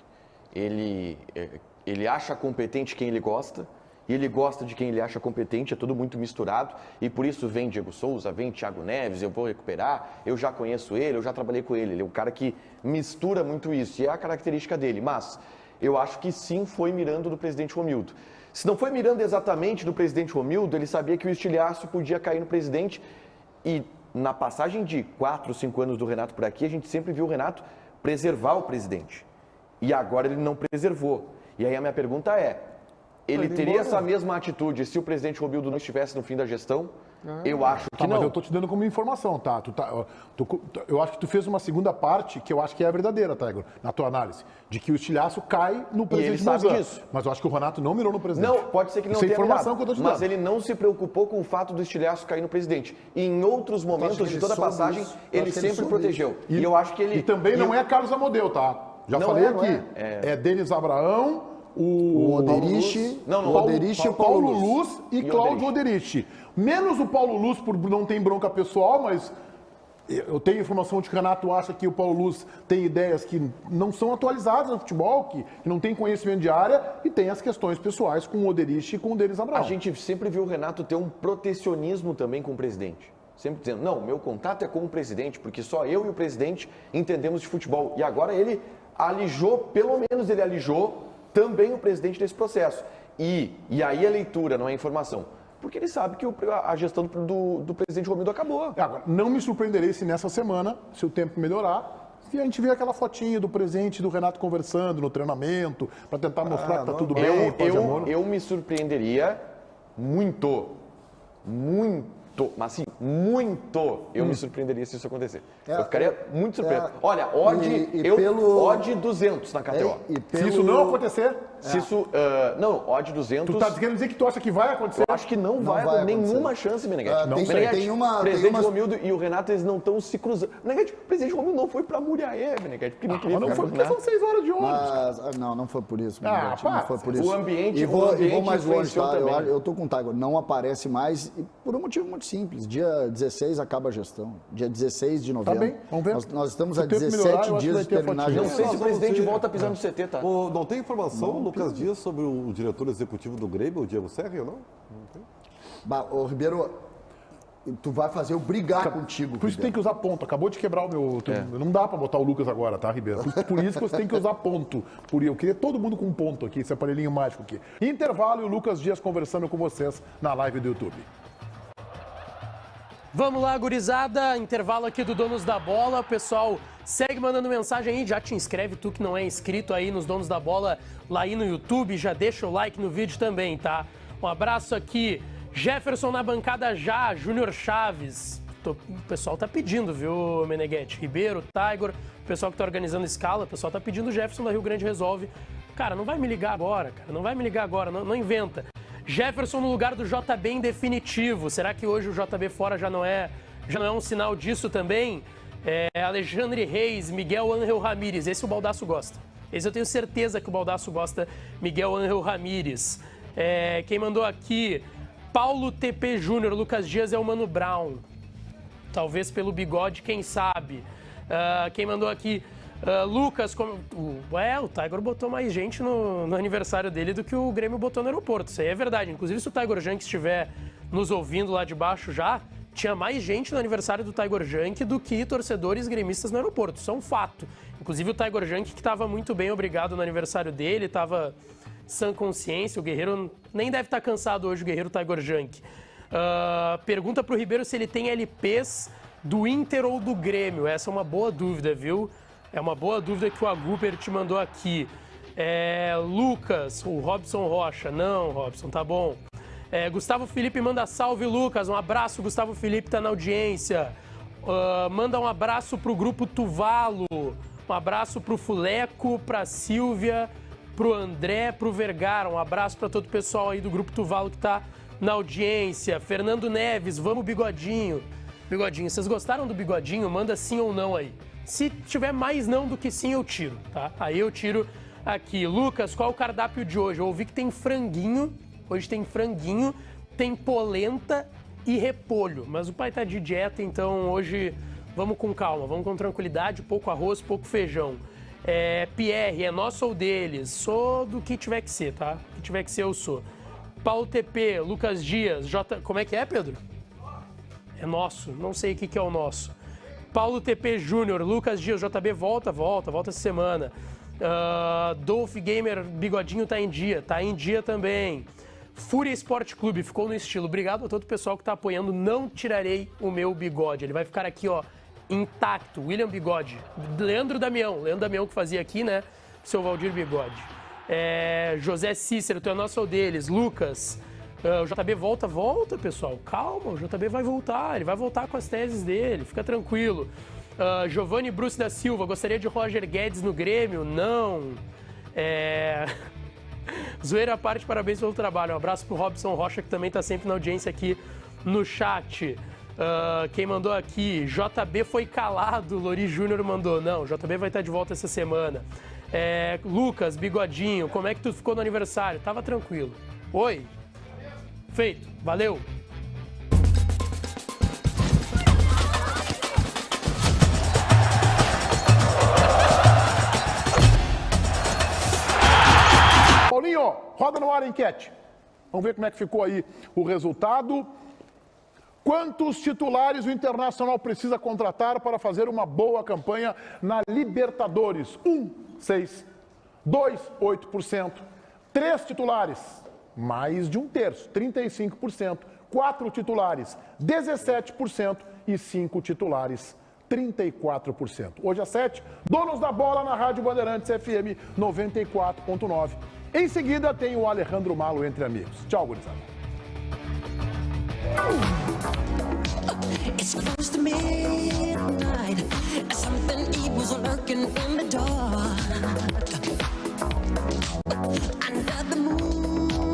Ele acha competente quem ele gosta. E ele gosta de quem ele acha competente, é tudo muito misturado. E por isso vem Diego Souza, vem Thiago Neves, eu vou recuperar, eu já conheço ele, eu já trabalhei com ele. Ele é um cara que mistura muito isso, e é a característica dele. Mas eu acho que sim foi mirando do presidente Romildo. Se não foi mirando exatamente do presidente Romildo, ele sabia que o estilhaço podia cair no presidente. E na passagem de 4, 5 anos do Renato por aqui, a gente sempre viu o Renato preservar o presidente. E agora ele não preservou. E aí a minha pergunta é: ele teria essa mesma atitude se o presidente Romildo não estivesse no fim da gestão? Eu acho que não. Mas eu estou te dando como informação, tá? Eu acho que tu fez uma segunda parte que eu acho que é a verdadeira, tá, Igor? Na tua análise. De que o estilhaço cai no presidente Bolzan. Mas eu acho que o Renato não mirou no presidente. Não, pode ser que não tenha informação que eu tô te dando. Mas ele não se preocupou com o fato do estilhaço cair no presidente. E em outros momentos de toda a passagem, ele sempre protegeu. E eu acho que ele... E também não é Carlos Amodeu, tá? Já falei aqui. É Denis Abraão, o Oderich, Paulo Luz e Cláudio Oderich. Menos o Paulo Luz por não ter bronca pessoal, mas eu tenho informação de que o Renato acha que o Paulo Luz tem ideias que não são atualizadas no futebol, que não tem conhecimento de área, e tem as questões pessoais com o Oderich e com o Denis Abraão. A gente sempre viu o Renato ter um protecionismo também com o presidente. Sempre dizendo: não, meu contato é com o presidente, porque só eu e o presidente entendemos de futebol. E agora ele alijou, pelo menos ele alijou também o presidente desse processo. E aí a leitura, não é informação. porque ele sabe que a gestão do presidente Romildo acabou. Agora, não me surpreenderei se nessa semana, se o tempo melhorar, e a gente vê aquela fotinha do presidente e do Renato conversando no treinamento, para tentar mostrar que tá tudo bem. Eu me surpreenderia muito, mas assim, muito, eu me surpreenderia se isso acontecer. Eu ficaria muito surpreso. Olha, odd 200 na KTO. Se isso não acontecer... Se isso... não, odd 200... Tu tá querendo dizer que tu acha que vai acontecer? Eu acho que não vai haver nenhuma chance, Meneghetti. O presidente Romildo e o Renato, eles não estão se cruzando. Meneghetti, o presidente Romildo não foi pra Muriaé, Meneghetti, porque não queria não foi porque são 6 horas de ônibus. Não foi por isso, Meneghetti. Não foi por isso. O ambiente e vou mais longe, tá? também. Eu tô com o Tiger. Não aparece mais, por um motivo muito simples. Dia 16 acaba a gestão. Dia 16 de novembro. Tá bem, vamos ver. Nós estamos a 17 dias de terminar a gestão. Não sei se o presidente volta a pisar no CT, tá? Não tem informação, Lucas Dias, sobre o diretor executivo do Grêmio, o Diego Serra, ou não? Não tem? Ô, Ribeiro, tu vai fazer eu brigar contigo. Por isso tem que usar ponto. Acabou de quebrar o meu... Não dá pra botar o Lucas agora, tá, Ribeiro? Por isso que você tem que usar ponto. Eu queria todo mundo com ponto aqui, esse aparelhinho mágico aqui. Intervalo e o Lucas Dias conversando com vocês na live do YouTube. Vamos lá, gurizada, intervalo aqui do Donos da Bola, o pessoal segue mandando mensagem aí, já te inscreve, tu que não é inscrito aí nos Donos da Bola, lá aí no YouTube, já deixa o like no vídeo também, tá? Um abraço aqui, Jefferson na bancada já, Júnior Chaves, o pessoal tá pedindo, viu, Meneghetti? Ribeiro, Tiger, o pessoal que tá organizando escala, o pessoal tá pedindo o Jefferson da Rio Grande Resolve. Cara, não vai me ligar agora, não inventa. Jefferson no lugar do JB em definitivo. Será que hoje o JB fora já não é um sinal disso também? Alexandre Reis, Miguel Ángel Ramírez. Esse o Baldasso gosta. Esse eu tenho certeza que o Baldasso gosta. Miguel Ángel Ramírez. Quem mandou aqui? Paulo TP Júnior. Lucas Dias é o Mano Brown. Talvez pelo bigode, quem sabe. Quem mandou aqui? Lucas, o Tiger botou mais gente no aniversário dele do que o Grêmio botou no aeroporto. Isso aí é verdade. Inclusive, se o Tiger Junk estiver nos ouvindo lá de baixo já, tinha mais gente no aniversário do Tiger Junk do que torcedores gremistas no aeroporto. Isso é um fato. Inclusive, o Tiger Junk, que estava muito bem, obrigado, no aniversário dele, estava sã consciência. O Guerreiro nem deve estar cansado hoje, o Guerreiro Tiger Junk. Pergunta para o Ribeiro se ele tem LPs do Inter ou do Grêmio. Essa é uma boa dúvida, viu? É uma boa dúvida que o Aguper te mandou aqui. Lucas, o Robson Rocha. Não, Robson, tá bom. Gustavo Felipe manda salve, Lucas. Um abraço, Gustavo Felipe, tá na audiência. Manda um abraço pro grupo Tuvalo. Um abraço pro Fuleco, pra Silvia, pro André, pro Vergara. Um abraço para todo o pessoal aí do grupo Tuvalo que tá na audiência. Fernando Neves, vamos Bigodinho. Bigodinho, vocês gostaram do Bigodinho? Manda sim ou não aí. Se tiver mais não do que sim, eu tiro, tá? Aí eu tiro aqui. Lucas, qual é o cardápio de hoje? Eu ouvi que tem franguinho. Hoje tem franguinho, tem polenta e repolho. Mas o pai tá de dieta, então hoje vamos com calma, vamos com tranquilidade. Pouco arroz, pouco feijão. Pierre, é nosso ou deles? Sou do que tiver que ser, tá? O que tiver que ser, eu sou. Paulo TP, Lucas Dias, Como é que é, Pedro? É nosso, não sei o que é o nosso. Paulo TP Júnior, Lucas Dias, JB volta essa semana. Dolph Gamer, Bigodinho tá em dia também. Fúria Esporte Clube, ficou no estilo. Obrigado a todo o pessoal que tá apoiando, não tirarei o meu bigode. Ele vai ficar aqui, ó, intacto. William Bigode. Leandro Damião que fazia aqui, né? Seu Valdir Bigode. José Cícero, tu é nosso ou deles. Lucas. O JB volta, pessoal. Calma, o JB vai voltar. Ele vai voltar com as teses dele. Fica tranquilo. Giovanni Bruce da Silva. Gostaria de Roger Guedes no Grêmio? Não. Zoeira à parte, parabéns pelo trabalho. Um abraço pro Robson Rocha, que também tá sempre na audiência aqui no chat. Quem mandou aqui? JB foi calado. Lori Júnior mandou. Não, o JB vai estar de volta essa semana. Lucas, Bigodinho, como é que tu ficou no aniversário? Tava tranquilo. Oi. Feito. Valeu. Paulinho, roda no ar a enquete. Vamos ver como é que ficou aí o resultado. Quantos titulares o Internacional precisa contratar para fazer uma boa campanha na Libertadores? 6. 2, 8%. 3 titulares, mais de um terço, 35%. 4 titulares, 17% e 5 titulares, 34%. Hoje às 7, Donos da Bola na Rádio Bandeirantes FM 94.9. Em seguida tem o Alejandro Malo Entre Amigos. Tchau, gurizada. It's close to midnight. Something evil's lurking in the dark. Under the moon.